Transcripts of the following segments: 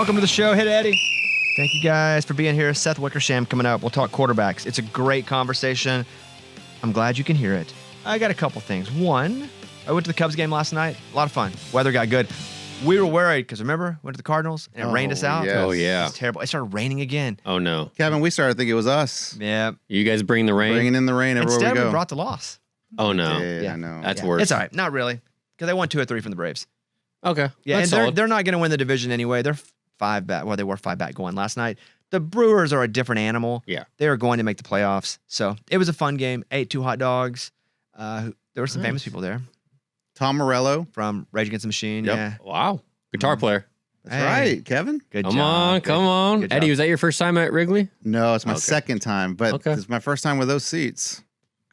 welcome to the show. Hey, Eddie. Thank you guys for being here. Seth Wickersham coming up. We'll talk quarterbacks. It's a great conversation. I'm glad you can hear it. I got a couple things. One, I went to the Cubs game last night. A lot of fun. Weather got good. We were worried because remember, went to the Cardinals and it rained us out. Yes. Oh, yeah. It was terrible. It started raining again. Oh, no. Kevin, we started to think it was us. Yeah. You guys bring the rain? Bringing in the rain everywhere Instead, we go. we brought the loss. Oh, no. Yeah, I know. That's worse. It's all right. Not really. Because they won 2 or 3 from the Braves. Okay. Yeah, That's and solid. they're not going to win the division anyway. They're 5 back. Well, they were 5 back going last night. The Brewers are a different animal. Yeah. They are going to make the playoffs. So it was a fun game. Ate 2 hot dogs. There were some famous people there. Tom Morello. From Rage Against the Machine. Yep. Yeah. Wow. Guitar player. That's Hey. right, Kevin. Good Come job. on. Come on. Good Eddie, job. was that your first time at Wrigley? No, it's my Okay. second time, but it's my first time with those seats.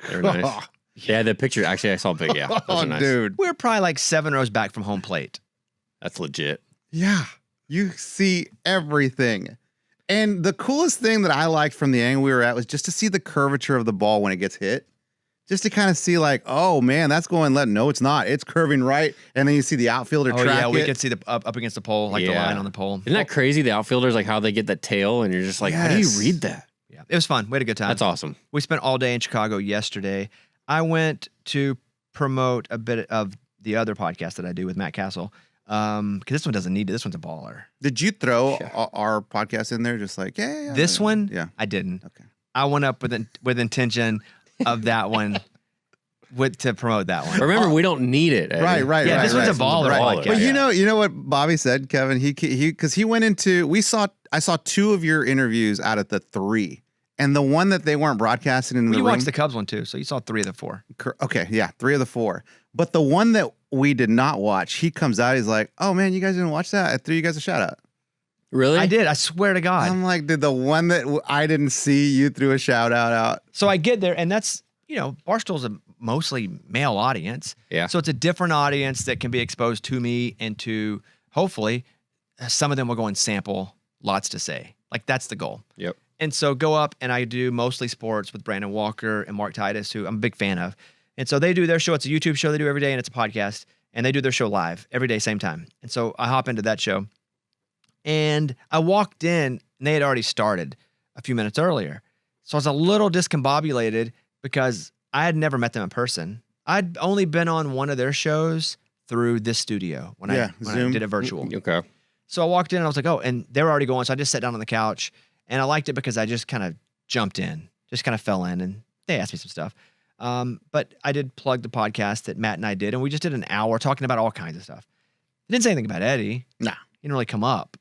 They're nice. Yeah, the picture. Actually, I saw a pic. Yeah. Those Oh, are nice. dude. We're probably like 7 rows back from home plate. That's legit. Yeah. You see everything. And the coolest thing that I liked from the angle we were at was just to see the curvature of the ball when it gets hit. Just to kind of see like, oh, man, that's going left. No, it's not. It's curving right. And then you see the outfielder Oh, track yeah, we it. could see the up against the pole, like the Yeah. line on the pole. Isn't that crazy? The outfielders, like how they get that tail, and you're just like, how do you Yes. read that? Yeah, it was fun. We had a good time. That's awesome. We spent all day in Chicago yesterday. I went to promote a bit of the other podcast that I do with Matt Castle. Because this one doesn't need it. This one's a baller. Did you throw our podcast in there just like, yeah. This one, Yeah. I didn't. Okay. I went up with intention of that one to promote that one. Remember, we don't need it. Eddie. Right. Yeah, right, this one's right. a baller Right. podcast. But Yeah. you know what Bobby said, Kevin? Because he went into I saw 2 of your interviews out of the 3, and the one that they weren't broadcasting in the You room. watched the Cubs one too, so you saw 3 of the 4. Okay, yeah, 3 of the 4. But the one that we did not watch, he comes out, he's like, "Oh man, you guys didn't watch that? I threw you guys a shout out." Really? I did. I swear to God. I'm like, did the one that I didn't see, you threw a shout out? So I get there, and that's, Barstool's a mostly male audience. Yeah. So it's a different audience that can be exposed to me and to, hopefully, some of them will go and sample lots to say. Like, that's the goal. Yep. And so go up, and I do mostly sports with Brandon Walker and Mark Titus, who I'm a big fan of. And so they do their show. It's a YouTube show they do every day, and it's a podcast. And they do their show live every day, same time. And so I hop into that show. And I walked in, and they had already started a few minutes earlier. So I was a little discombobulated because I had never met them in person. I'd only been on one of their shows through this studio when I did it virtual. Okay. So I walked in, and I was like, oh, and they were already going. So I just sat down on the couch, and I liked it because I just kind of jumped in, just kind of fell in, and they asked me some stuff. But I did plug the podcast that Matt and I did, and we just did an hour talking about all kinds of stuff. I didn't say anything about Eddie. Nah. He didn't really come up.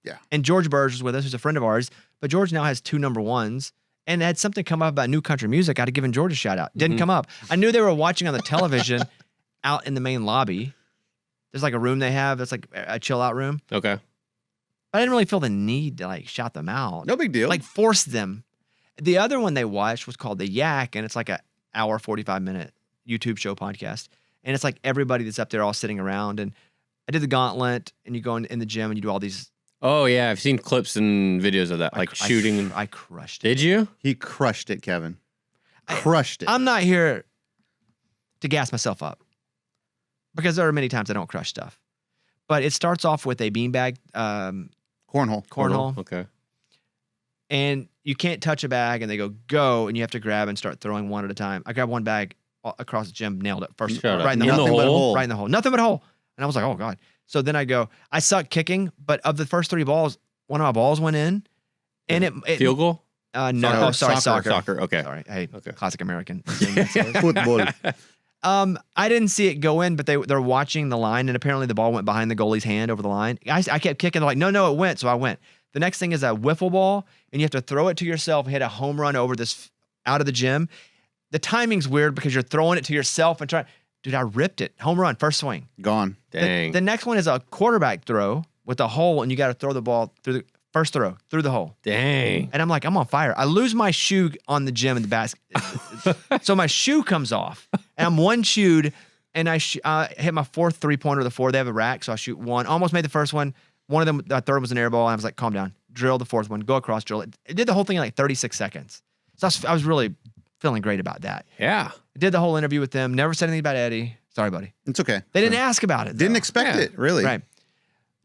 Yeah. And George Burge was with us, who's a friend of ours, but George now has 2 number 1s, and had something come up about new country music. I'd have given George a shout out. Didn't come up. I knew they were watching on the television out in the main lobby. There's like a room they have that's like a chill out room. Okay. But I didn't really feel the need to like shout them out. No big deal. Like force them. The other one they watched was called The Yak, and it's like a hour, 45-minute YouTube show podcast. And it's like everybody that's up there all sitting around. And I did the gauntlet, and you go in the gym and you do all these. Oh, yeah. I've seen clips and videos of that, like shooting. I crushed it. Did you? He crushed it, Kevin. Crushed it. I'm not here to gas myself up because there are many times I don't crush stuff. But it starts off with a beanbag cornhole. Okay. And you can't touch a bag, and they go, and you have to grab and start throwing one at a time. I grabbed one bag across the gym, nailed it first, Shut up. right in the In the hole. Nothing but a hole? right in the hole. Nothing but a hole. And I was like, oh God. So then I go, I suck kicking, but of the first 3 balls, one of my balls went in, and it Field goal? no, soccer. Soccer. Okay. Sorry, hey, Okay. classic American. Football. I didn't see it go in, but they're watching the line, and apparently the ball went behind the goalie's hand over the line. I kept kicking. They're like, no, it went. So I went. The next thing is a wiffle ball, and you have to throw it to yourself and hit a home run over this out of the gym. The timing's weird because you're throwing it to yourself and trying. Dude, I ripped it. Home run, first swing. Gone. Dang. The next one is a quarterback throw with a hole, and you got to throw the ball through the first throw through the hole. Dang. And I'm like, I'm on fire. I lose my shoe on the gym in the basket. So my shoe comes off, and I'm one-shoed, and I hit my 4th 3-pointer of the 4. They have a rack, so I shoot one. Almost made the first one. One of them, the third was an air ball. And I was like, calm down. Drill the 4th one. Go across, drill it. It did the whole thing in like 36 seconds. So I was really feeling great about that. Yeah. I did the whole interview with them. Never said anything about Eddie. Sorry, buddy. It's okay. They didn't ask about it, though. Didn't expect it, really. Right.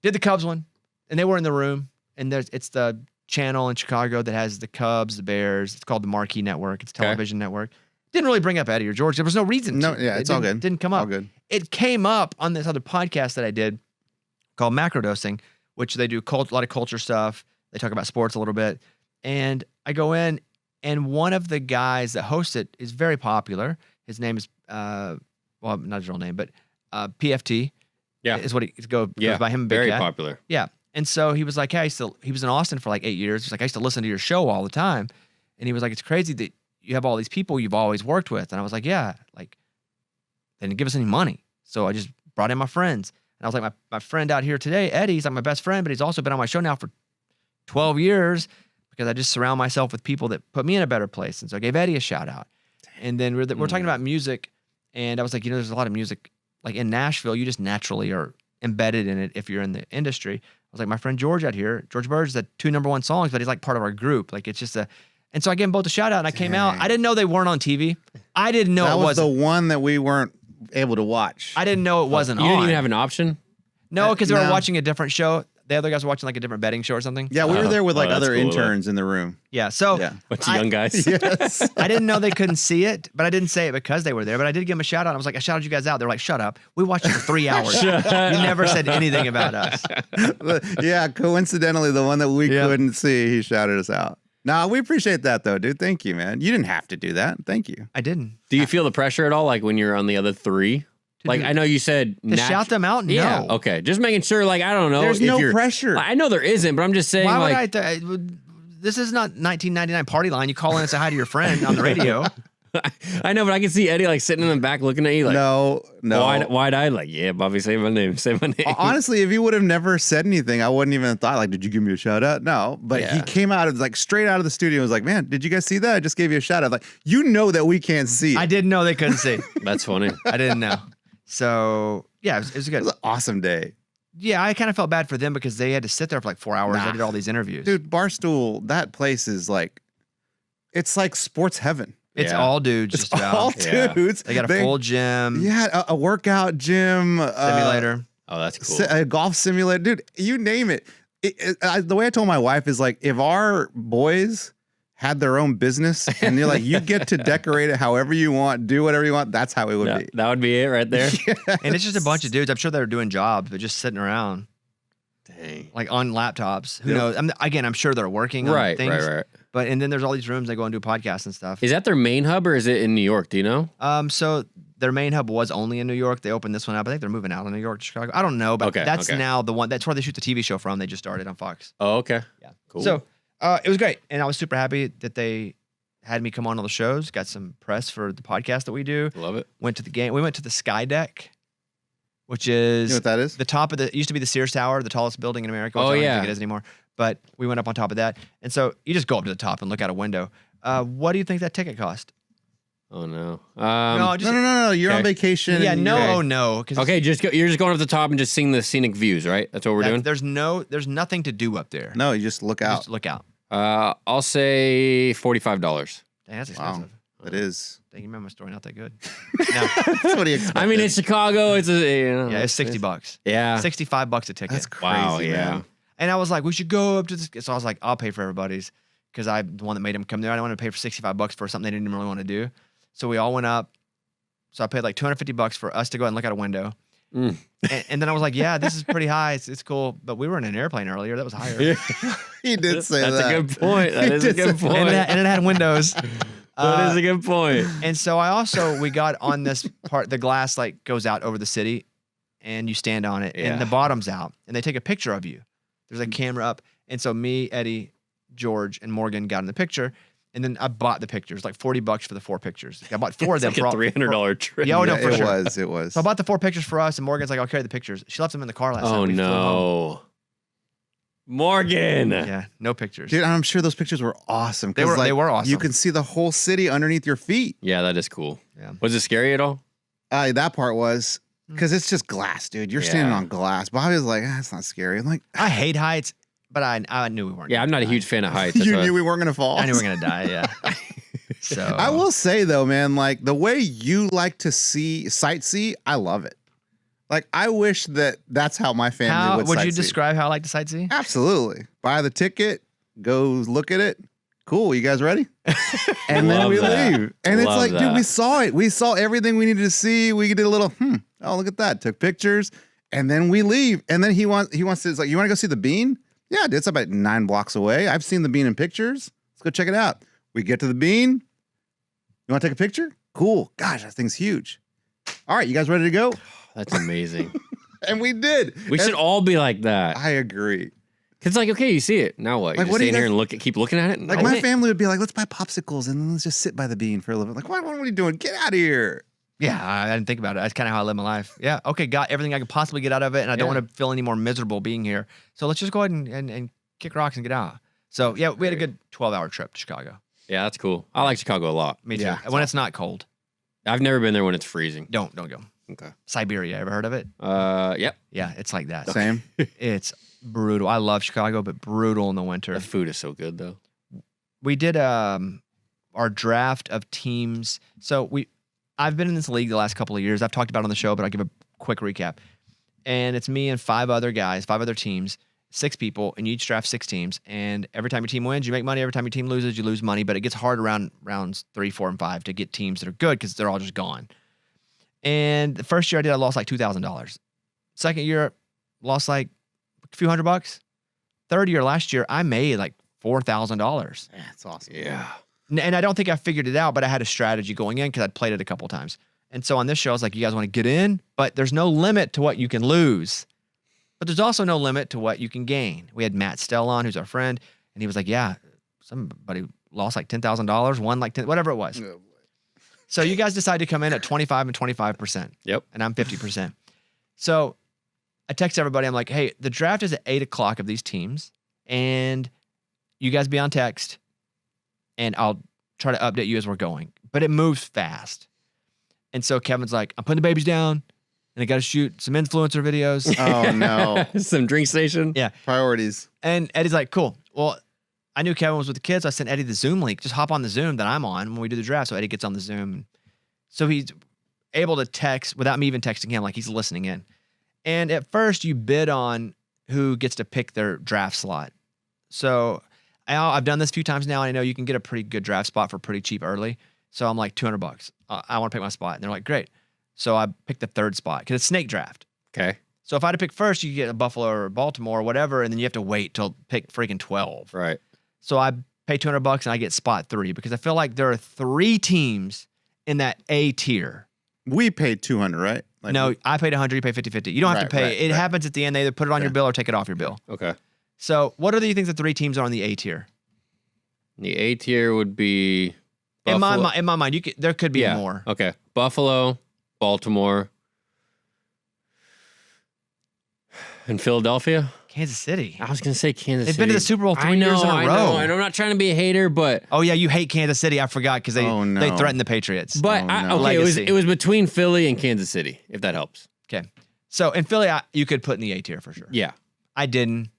Did the Cubs one. and they were in the room, and it's the channel in Chicago that has the Cubs, the Bears. It's called the Marquee Network. It's a television network. Didn't really bring up Eddie or George. There was no reason No, to. yeah, it's all good. Didn't come up. All good. It came up on this other podcast that I did called Macrodosing, which they do a lot of culture stuff. They talk about sports a little bit. And I go in, and one of the guys that hosts it is very popular. His name is, well, not his real name, but PFT. Yeah. Is what he goes by him. Very Big Cat. popular. Yeah. And so he was like, hey, he was in Austin for like 8 years. He's like, I used to listen to your show all the time. And he was like, it's crazy that you have all these people you've always worked with. And I was like, yeah, like, they didn't give us any money. So I just brought in my friends. And I was like, my friend out here today, Eddie, he's like my best friend, but he's also been on my show now for 12 years because I just surround myself with people that put me in a better place. And so I gave Eddie a shout out. And then we're talking about music. And I was like, there's a lot of music like in Nashville, you just naturally are embedded in it if you're in the industry. I was like, my friend George out here, George Burge, had 2 #1 songs, but he's like part of our group. Like it's just and so I gave them both a shout out and I came out. I didn't know they weren't on TV. I didn't know that it was wasn't. the one that we weren't able to watch. I didn't know it wasn't You on. didn't even have an option? No, because they were No. watching a different show. The other guys were watching like a different betting show or something. Yeah, we were there with like that's other cool, interns in the room. Yeah. So Yeah. Bunch of young guys. Yes. I didn't know they couldn't see it, but I didn't say it because they were there. But I did give them a shout out. I was like, I shouted you guys out. They're like, shut up. We watched it for 3 hours. You never said anything about us. Yeah, coincidentally, the one that we Yep. couldn't see, he shouted us out. No, we appreciate that though, dude. Thank you, man. You didn't have to do that. Thank you. I didn't. Do you feel the pressure at all, like when you're on the other 3? Like, I know you said To shout them out? No. Yeah, okay. Just making sure, like, I don't know. There's if no you're, pressure. I know there isn't, but I'm just saying, Why like, would this is not 1999 party line. You call in and say hi to your friend on the radio. I know, but I can see Eddie, like, sitting in the back looking at you, like, No. wide-eyed, like, yeah, Bobby, say my name, say my name. Honestly, if he would have never said anything, I wouldn't even have thought, like, did you give me a shout out? No. But he came out of, like, straight out of the studio and was like, man, did you guys see that? I just gave you a shout out. Like, you know that we can't see it. I didn't know they couldn't see. That's funny. I didn't know. So, yeah, it was good. It was an awesome day. Yeah, I kind of felt bad for them because they had to sit there for like 4 hours. I did all these interviews. Dude, Barstool, that place is like, it's like sports heaven. It's Yeah. all dudes It's just about. all Yeah. dudes. They got a full gym, Yeah, a workout gym. simulator. Oh, that's cool. A golf simulator. Dude, you name it. The way I told my wife is like, if our boys had their own business and you're like, you get to decorate it however you want, do whatever you want, that's how it would be. That would be it right there. And it's just a bunch of dudes. I'm sure they're doing jobs, but just sitting around. Dang. Like on laptops. Who Yep. knows? I'm sure they're working on Right, things. right. But and then there's all these rooms they go and do podcasts and stuff. Is that their main hub or is it in New York? Do you know? So their main hub was only in New York. They opened this one up. I think they're moving out of New York to Chicago. I don't know, but Okay, that's okay. now the one. That's where they shoot the TV show from. They just started on Fox. Oh, okay. Yeah. Cool. So it was great, and I was super happy that they had me come on all the shows. Got some press for the podcast that we do. Love it. Went to the game. We went to the Sky Deck, which is You know what that is? the top of it used to be the Sears Tower, the tallest building in America. Which Oh, I don't yeah. think it is anymore. But we went up on top of that, and so you just go up to the top and look out a window. What do you think that ticket cost? Oh, no. No, just No. You're on Okay. vacation. yeah, and no, you're- oh no. 'Cause Okay, you're just going up the top and just seeing the scenic views, right? That's what we're doing? There's nothing to do up there. No, you just look out. Just look out. I'll say $45. Dang, that's Wow. expensive. It is. Dang, you remember my story? Not that good. That's what he expected. I mean, it's Chicago. It's Yeah, it's $60. Yeah. $65 a ticket. That's crazy, Wow, yeah. man. And I was like, we should go up to this. So I was like, I'll pay for everybody's because I'm the one that made them come there. I don't want to pay for $65 for something they didn't really want to do. So we all went up. So I paid like $250 for us to go out and look out a window. Mm. And then I was like, yeah, this is pretty high. It's cool. But we were in an airplane earlier. That was higher. He did say That's that. a good point. That He is a did good say- point. And it had windows. That is a good point. And so we got on this part, the glass like goes out over the city and you stand on it and Yeah. the bottom's out and they take a picture of you. There's a camera up. And so me, Eddie, George, and Morgan got in the picture. And then I bought the pictures, like $40 for the 4 pictures. I bought 4 of them It's like a $300 trip. Yeah, oh, no, Yeah, for it sure. was. It was. So I bought the 4 pictures for us, and Morgan's like, I'll carry the pictures. She left them in the car last night. Oh, We flew home. no. Morgan. Yeah, no pictures. Dude, I'm sure those pictures were awesome. They 'cause, were- they were awesome. You can see the whole city underneath your feet. Yeah, that is cool. Yeah. Was it scary at all? That part was because it's just glass, dude. You're standing Yeah. on glass. Bobby was like, it's not scary. I'm like, I hate heights, but I knew we weren't. Yeah, I'm not a gonna huge die. fan of heights. That's you why- knew we weren't gonna fall. I knew we were going to die, yeah. So I will say though, man, like the way you like to sightsee, I love it. Like, I wish that's how my family How would would you sightsee. describe how I like to sightsee? Absolutely. Buy the ticket, go look at it. Cool. You guys ready? And then Love we that. leave. And it's Love like, dude, that. we saw it. We saw everything we needed to see. We did a little, oh, look at that. Took pictures. And then we leave. And then he wants to, it's like, you want to go see the bean? Yeah, dude, it's about 9 blocks away. I've seen the bean in pictures. Let's go check it out. We get to the bean. You want to take a picture? Cool. Gosh, that thing's huge. All right, you guys ready to go? That's amazing. And we did. We should all be like that. I agree. Cause like, okay, you see it. Now what? You Like, just what do you stand here guys- and keep looking at it? Like, my family would be like, let's buy popsicles and then let's just sit by the bean for a little bit. Like, what are you doing? Get out of here. Yeah, I didn't think about it. That's kind of how I live my life. Yeah, okay, got everything I could possibly get out of it, and I don't Yeah. want to feel any more miserable being here. So let's just go ahead and kick rocks and get out. So yeah, we had a good 12-hour trip to Chicago. Yeah, that's cool. I like Chicago a lot. Me too. Yeah, when it's not cold, I've never been there when it's freezing. don't go. Okay. Siberia, ever heard of it? Yep. Yeah, it's like that. Same. It's brutal. I love Chicago, but brutal in the winter. The food is so good though. We did our draft of teams. So I've been in this league the last couple of years. I've talked about it on the show, but I'll give a quick recap. And it's me and 5 other guys, 5 other teams, 6 people, and you each draft 6 teams. And every time your team wins, you make money. Every time your team loses, you lose money. But it gets hard around rounds 3, 4, and 5 to get teams that are good because they're all just gone. And the first year I did, I lost like $2,000. Second year, lost like a few $100. Third year, last year, I made like $4,000. Yeah, it's awesome. Yeah. And I don't think I figured it out, but I had a strategy going in because I'd played it a couple of times. And so on this show, I was like, you guys want to get in, but there's no limit to what you can lose. But there's also no limit to what you can gain. We had Matt Stell on, who's our friend, and he was like, yeah, somebody lost like $10,000, won like 10, whatever it was. Oh, boy. So you guys decided to come in at 25 and 25%. Yep. And I'm 50%. So I text everybody. I'm like, hey, the draft is at 8 o'clock of these teams. And you guys be on text. And I'll try to update you as we're going. But it moves fast. And so Kevin's like, I'm putting the babies down. And I got to shoot some influencer videos. Oh, no. Some drink station. Yeah. Priorities. And Eddie's like, cool. Well, I knew Kevin was with the kids. So I sent Eddie the Zoom link. Just hop on the Zoom that I'm on when we do the draft. So Eddie gets on the Zoom. So he's able to text without me even texting him, like he's listening in. And at first, you bid on who gets to pick their draft slot. So I've done this a few times now. And I know you can get a pretty good draft spot for pretty cheap early. So I'm like $200. I want to pick my spot. And they're like, great. So I picked the 3rd spot because it's snake draft. Okay. So if I had to pick first, you get a Buffalo or Baltimore or whatever, and then you have to wait till pick freaking 12. Right. So I pay $200 and I get spot 3 because I feel like there are 3 teams in that A tier. We paid 200, right? Like, No, I paid 100, you pay 50-50. You don't have to Right, pay. right, It right. happens at the end. They either put it on your bill or take it off your bill. Okay. So what do you think the 3 teams are on the A tier? The A tier would be In Buffalo. my mind, there could be Yeah. more. Okay. Buffalo, Baltimore, and Philadelphia. Kansas City. I was gonna say Kansas They've City. been to the Super Bowl 3 years in a I row. know. And I'm not trying to be a hater, but Oh yeah, you hate Kansas City. I forgot because they Oh, no. they threatened the Patriots. but Oh, I, no. okay, Legacy. it was between Philly and Kansas City, if that helps. Okay. So in Philly, you could put in the A tier for sure. Yeah. I didn't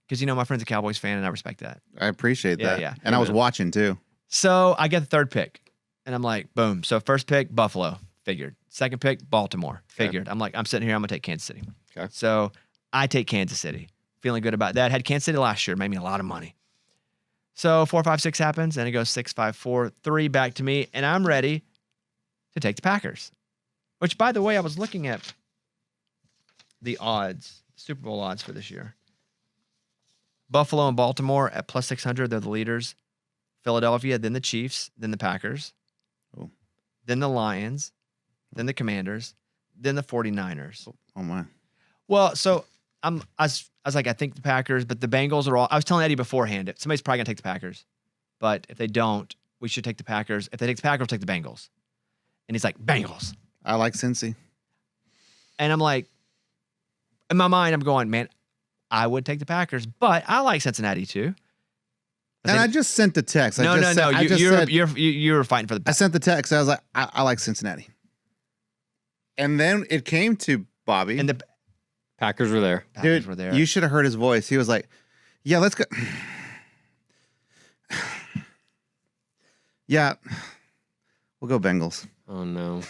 because my friend's a Cowboys fan and I respect that. I appreciate Yeah, that. yeah. And I was Amen. watching, too. So I get the 3rd pick, and I'm like, boom. So first pick, Buffalo, figured. Second pick, Baltimore, figured. I'm like, I'm sitting here, I'm gonna take Kansas City. Okay. So I take Kansas City, feeling good about that. Had Kansas City last year, made me a lot of money. So 4, 5, 6 happens, and it goes 6, 5, 4, 3 back to me, and I'm ready to take the Packers. Which, by the way, I was looking at the odds, Super Bowl odds for this year. Buffalo and Baltimore at plus 600, they're the leaders. Philadelphia, then the Chiefs, then the Packers, Oh. then the Lions, then the Commanders, then the 49ers. Oh, my. Well, so I was like, I think the Packers, but the Bengals are all. I was telling Eddie beforehand, somebody's probably gonna take the Packers, but if they don't, we should take the Packers. If they take the Packers, we'll take the Bengals. And he's like, Bengals. I like Cincy. And I'm like, in my mind, I'm going, man, I would take the Packers, but I like Cincinnati too. But And then- I just sent the text. no. I just said, You were fighting for the I sent the text. I was like, I like Cincinnati. And then it came to Bobby. and the Packers were there. Packers Dude, were there. you should have heard his voice. He was like, yeah, let's go. Yeah, we'll go Bengals. Oh no.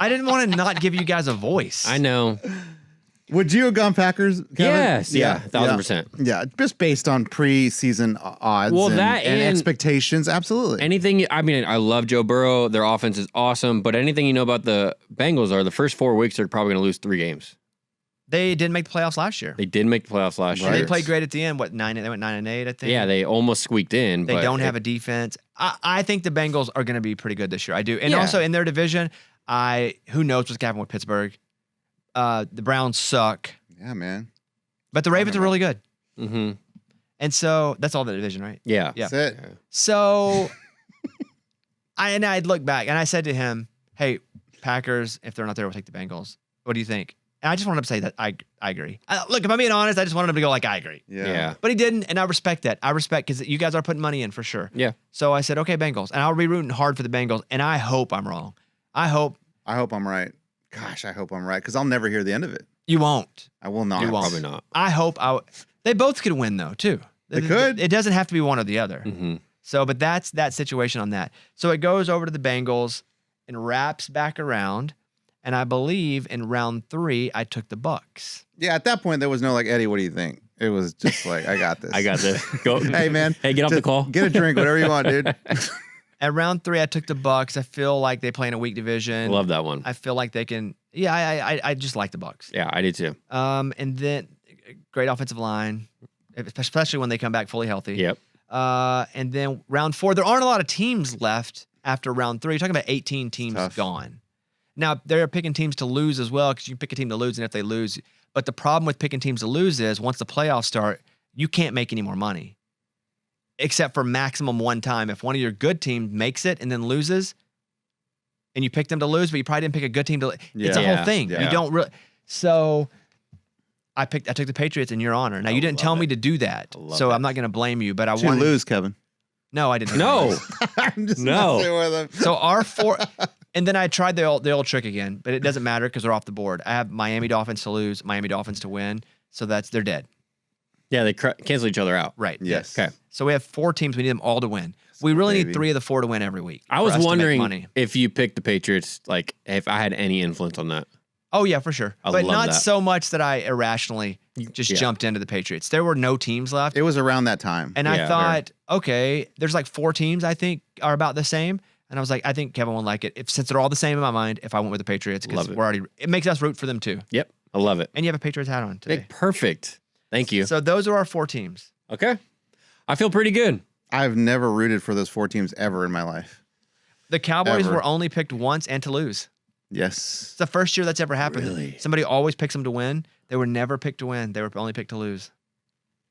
I didn't want to not give you guys a voice. I know. Would you have gone Packers, Kevin? Yes. Yeah. 1000%. Yeah, just based on preseason odds Well, and, that and and- expectations. Absolutely. Anything, I mean, I love Joe Burrow. Their offense is awesome. But anything you know about the Bengals are the first 4 weeks, they're probably going to lose 3 games. They didn't make the playoffs last year. They did make the playoffs last And year. they played great at the end. What, 9? They went 9-8, I think. Yeah, they almost squeaked in. They but don't have a defense. I think the Bengals are going to be pretty good this year. I do. And Yeah. also in their division, who knows what's happening with Pittsburgh. The Browns suck. Yeah, man. But the Ravens are really good. Mm-hmm. And so that's all the division, right? Yeah. Yeah. That's it. So I'd look back and I said to him, hey, Packers, if they're not there, we'll take the Bengals. What do you think? And I just wanted him to say that I agree. Look, if I'm being honest, I just wanted him to go like, I agree. Yeah. But he didn't, and I respect that. I respect because you guys are putting money in for sure. Yeah. So I said, okay, Bengals. And I'll be rooting hard for the Bengals, and I hope I'm wrong. I hope I'm right. Gosh, I hope I'm right because I'll never hear the end of it. you won't. I will not. You won't. Probably not. I hope they both could win, though, too. They could. It doesn't have to be one or the other. Mm-hmm. So, but that's that situation on that. So it goes over to the Bengals and wraps back around. And I believe in round 3, I took the Bucks. Yeah, at that point, there was no like, Eddie, what do you think? It was just like, I got this. I got this. Go. Hey, man. Hey, get off the just call. Get a drink, whatever you want, dude. At round 3, I took the Bucks. I feel like they play in a weak division. Love that one. I feel like they can. Yeah, I just like the Bucks. Yeah, I did too. And then great offensive line, especially when they come back fully healthy. Yep. And then round 4, there aren't a lot of teams left after round 3. You're talking about 18 teams Tough. gone. Now, they're picking teams to lose as well because you pick a team to lose, and if they lose. But the problem with picking teams to lose is once the playoffs start, you can't make any more money except for maximum one time. If one of your good teams makes it and then loses, and you pick them to lose, but you probably didn't pick a good team to it's a Yeah. whole thing. Yeah. You don't really. So I took the Patriots in your honor. Now, you didn't love tell me it. to do that, I love so it. I'm not going to blame you, but I Did you wanted. lose, Kevin? No, I didn't. No. I'm just No. messing with him. So our 4, and then I tried the old trick again, but it doesn't matter because they're off the board. I have Miami Dolphins to lose, Miami Dolphins to win, so they're dead. Yeah, they cancel each other out. Right. Yes. Okay. So we have 4 teams. We need them all to win. We really baby. need 3 of the 4 to win every week. I for was us to make wondering money. if you picked the Patriots, like if I had any influence on that. Oh yeah, for sure. I But love not that. so much that I irrationally just Yeah. jumped into the Patriots. There were no teams left. It was around that time. And Yeah, I thought, okay, there's like 4 teams I think are about the same. And I was like, I think Kevin won't like it. Since they're all the same in my mind, if I went with the Patriots, because Love it. it makes us root for them too. Yep. I love it. And you have a Patriots hat on today. Perfect. Thank you. So those are our 4 teams. Okay. I feel pretty good. I've never rooted for those 4 teams ever in my life. The Cowboys Ever. were only picked once and to lose. Yes. It's the first year that's ever happened. Really? Somebody always picks them to win. They were never picked to win. They were only picked to lose.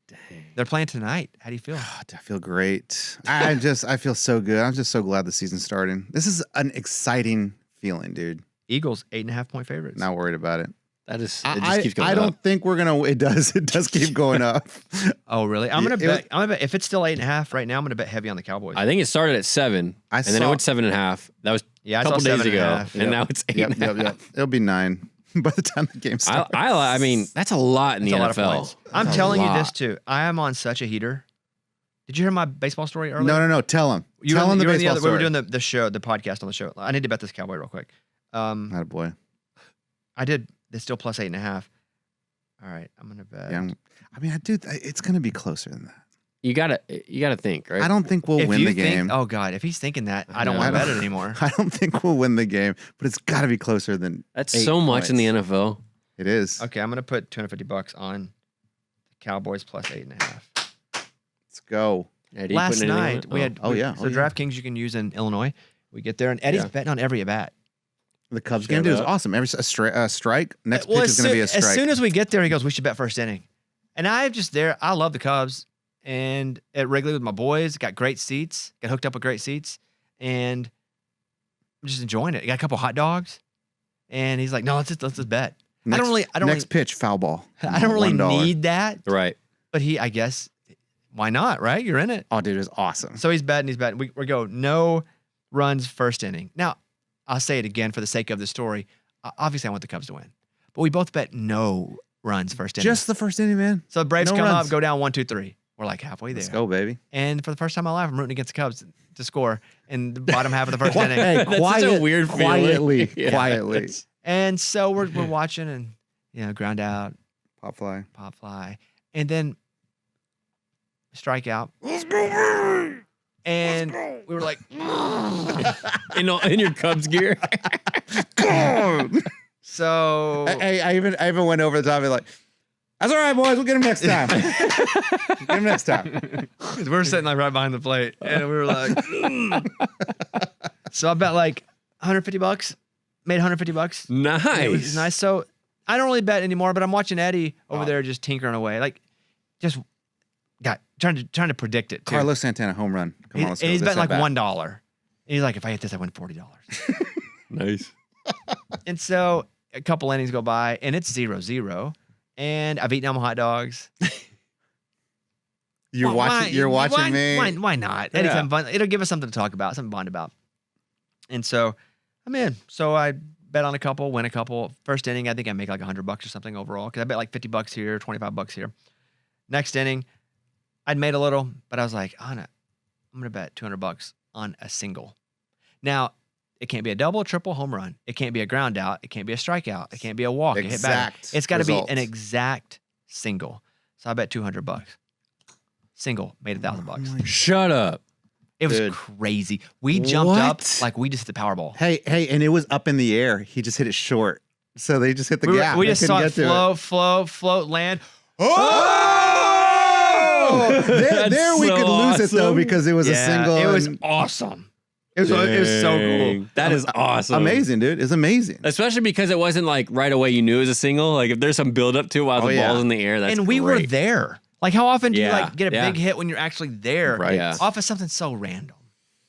Dang. They're playing tonight. How do you feel? God, I feel great. I feel so good. I'm just so glad the season's starting. This is an exciting feeling, dude. Eagles, 8.5-point favorites. Not worried about it. That is, it just keeps going I up. don't think we're gonna. It does keep going up. Oh, really? I'm Yeah, gonna it bet. I'm gonna bet if it's still 8.5 right now. I'm gonna bet heavy on the Cowboys. I think it started at 7, and then it saw- went 7.5. That was Yeah, I a couple saw days ago, 7.5. and now it's 8.5. It'll be 9 by the time the game starts. I mean, that's a lot in It's the a lot of NFL. points. I'm That's a telling you lot. this too. I am on such a heater. Did you hear my baseball story earlier? No. Tell him. You Tell were, him the you were in baseball We story. were doing the show, the podcast on the show. I need to bet this Cowboy real quick. Atta boy. I did. It's still plus 8.5. All right, I'm gonna bet. Yeah, I mean, it's gonna be closer than that. You gotta think, right? I don't think we'll If win you the think, game. oh God, if he's thinking that, I don't No. want to I bet don't- it anymore. I don't think we'll win the game, but it's got to be closer than That's 8 so much in the points. NFL. It is. Okay, I'm gonna put $250 on the Cowboys plus 8.5. Let's go. Eddie, Last putting anything on night it? we had. Oh, yeah. So Oh, yeah. DraftKings you can use in Illinois. We get there and Eddie's Yeah. betting on every at bat. The Cubs Shut game, dude, is up. awesome. Every strike. Next Well, pitch is going to be a strike. As soon as we get there, he goes, "We should bet first inning." And I'm just there. I love the Cubs, and at Wrigley with my boys, got great seats, got hooked up with great seats, and I'm just enjoying it. Got a couple hot dogs, and he's like, "No, let's just bet." I don't really next pitch, foul ball. I don't really $1. need that, Right. but I guess, why not? Right? You're in it. Oh, dude, it was awesome. So he's betting. We go no runs first inning. Now, I'll say it again for the sake of the story. Obviously, I want the Cubs to win, but we both bet no runs first inning. Just the first inning, man. So the Braves no come runs. up, go down 1-2-3. We're like halfway there. Let's go, baby. And for the first time in my life, I'm rooting against the Cubs to score in the bottom half of the first inning. Hey, That's such a weird feeling. quietly, Yeah. quietly. And so we're watching and ground out, Pop fly. pop fly, and then strike out. And we were like, in your Cubs gear. so I even went over the top of like, that's all right, boys. We'll get him next time. Get him next time. we were sitting like right behind the plate, and we were like, so I bet like $150, made $150. Nice. It was nice. So I don't really bet anymore, but I'm watching Eddie over there just tinkering away, like just trying to predict it too. Carlos Santana home run. Come on, let's go. And he's This betting like at bat. $1. And he's like, if I hit this, I win $40. Nice. And so a couple innings go by, and it's 0-0. And I've eaten all my hot dogs. You're watching. You're watching me. Why not? Yeah. Anytime fun. It'll give us something to talk about, something to bond about. And so I'm in. So I bet on a couple, win a couple. First inning, I think I make like $100 or something overall because I bet like $50 here, $25 here. Next inning, I'd made a little, but I was like, I'm gonna bet $200 on a single. Now, it can't be a double, triple, home run. It can't be a ground out. It can't be a strikeout. It can't be a walk. A hit batter. Exact It's got to be result. an exact single. So I bet $200. Single made $1,000. Shut up. It was Dude. crazy. We jumped up What? like we just hit the Powerball. Hey, and it was up in the air. He just hit it short. So they just hit the gap. We They just couldn't saw it get to float, land. Oh! That's there we so could lose it though awesome. because it was a single. It was and- awesome. It was so cool. Dang. That is awesome. amazing, dude. It's amazing. Especially because it wasn't like right away you knew it was a single. Like if there's some build up to it while Oh, the yeah. ball's in the air, that's And we were great. there. Like how often do you Yeah, like get a yeah. big hit when you're actually there? Right. Yeah. Off of something so random.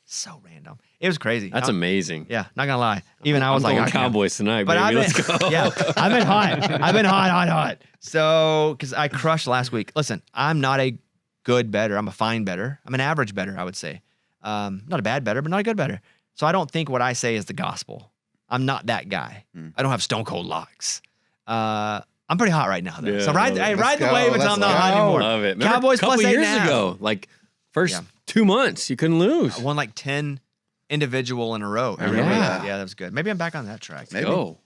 So random. It was crazy. That's amazing. Yeah, not gonna lie. Even I was I'm like, going I can't- Cowboys tonight, But baby. I've Let's been, go. yeah, I've been hot. I've been hot. So, because I crushed last week. Listen, I'm not a good bettor. I'm a fine bettor. I'm an average bettor, I would say. Not a bad bettor, but not a good bettor. So I don't think what I say is the gospel. I'm not that guy. I don't have stone cold locks. I'm pretty hot right now, though. Yeah, so ride love it. the Let's wave go, until I'm not let's hot go. anymore. Love it. Remember Cowboys a couple plus years 8.5. ago, like first Yeah. 2 months, you couldn't lose. I won like 10 individual in a row. I remember that. Yeah, that was good. Maybe I'm back on that track. Maybe. Go.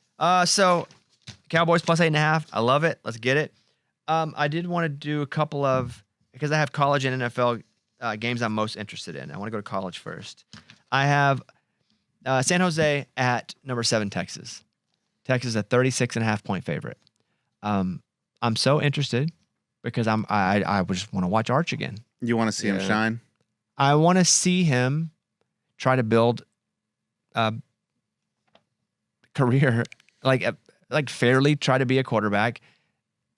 So Cowboys plus 8.5. I love it. Let's get it. I did want to do a couple of, because I have college and NFL games I'm most interested in. I want to go to college first. I have San Jose at number 7, Texas. Texas is a 36.5 point favorite. I'm so interested because I just want to watch Arch again. You want to see him Yeah. shine? I want to see him try to build a career, like fairly try to be a quarterback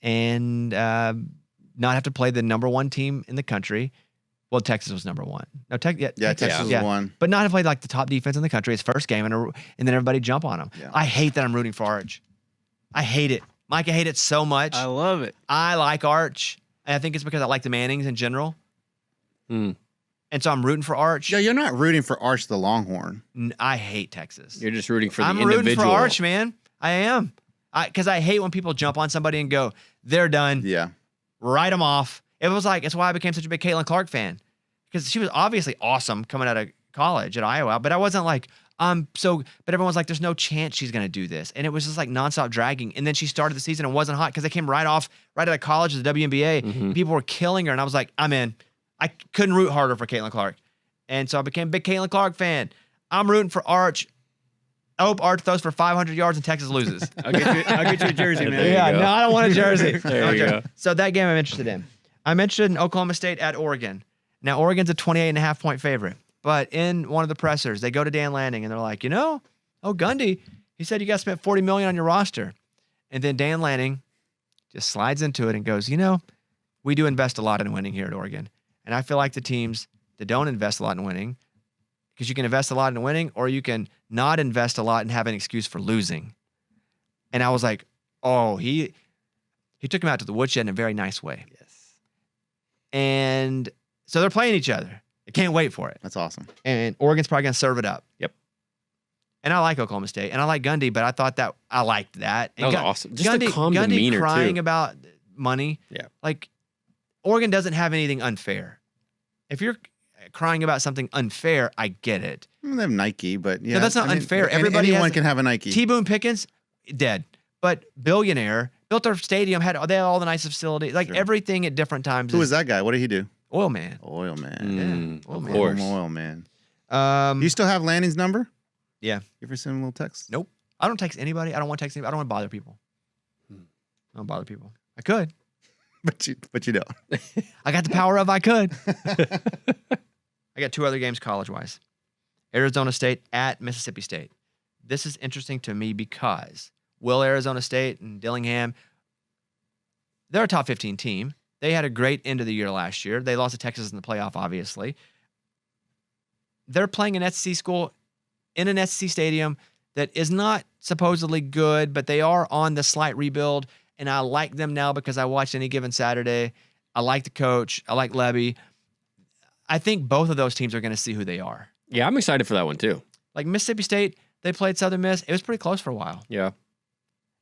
and not have to play the number 1 team in the country. Well, Texas was number 1. No, Yeah, Texas yeah. won. But not to play like the top defense in the country. His first game, and then everybody jump on him. Yeah. I hate that I'm rooting for Arch. I hate it. Mike, I hate it so much. I love it. I like Arch, and I think it's because I like the Mannings in general. Hmm. And so I'm rooting for Arch. Yeah, you're not rooting for Arch the Longhorn. I hate Texas. You're just rooting for the I'm individual. rooting for Arch, man. I am. Because I hate when people jump on somebody and go, they're done. Yeah. Write them off. It was like, it's why I became such a big Caitlin Clark fan. Because she was obviously awesome coming out of college at Iowa. But I wasn't like, but everyone's like, there's no chance she's going to do this. And it was just like nonstop dragging. And then she started the season and wasn't hot because they came right out of college to the WNBA. Mhm. People were killing her. And I was like, I'm in. I couldn't root harder for Caitlin Clark. And so I became a big Caitlin Clark fan. I'm rooting for Arch. I hope Arch throws for 500 yards and Texas loses. I'll get you a jersey, man. There you Yeah, go. no, I don't want a jersey. There you go. So that game I'm interested in. I'm interested in Oklahoma State at Oregon. Now, Oregon's a 28.5 point favorite. But in one of the pressers, they go to Dan Lanning and they're like, Gundy, he said you got to spend $40 million on your roster. And then Dan Lanning just slides into it and goes, we do invest a lot in winning here at Oregon. And I feel like the teams that don't invest a lot in winning, because you can invest a lot in winning or you can not invest a lot and have an excuse for losing. And I was like, oh, he took him out to the woodshed in a very nice way. Yes. And so they're playing each other. I can't wait for it. That's awesome. And Oregon's probably going to serve it up. Yep. And I like Oklahoma State. And I like Gundy, but I thought that I liked that. That was And awesome. Just the calm Gundy demeanor, crying too. about money. Yeah. Like, Oregon doesn't have anything unfair. If you're crying about something unfair, I get it. They have Nike, but yeah. No, that's not unfair. Anyone can have a Nike. T. Boone Pickens, dead. But billionaire, built their stadium, they had all the nice facilities, like everything at different times. Who was that guy? What did he do? Oil man. Oil man. Oil of man. course. Oil man. Do You still have Lanning's number? Yeah. You ever send him a little text? Nope. I don't text anybody. I don't want to text anybody. I don't want to bother people. I don't bother people. I could. But you don't. I got the power of I could. I got 2 other games college-wise. Arizona State at Mississippi State. This is interesting to me because will Arizona State and Dillingham, they're a top 15 team. They had a great end of the year last year. They lost to Texas in the playoff, obviously. They're playing an SEC school in an SEC stadium that is not supposedly good, but they are on the slight rebuild, and I like them now because I watched Any Given Saturday. I like the coach. I like Levy. I think both of those teams are going to see who they are. Yeah, I'm excited for that one too. Like Mississippi State, they played Southern Miss. It was pretty close for a while. Yeah.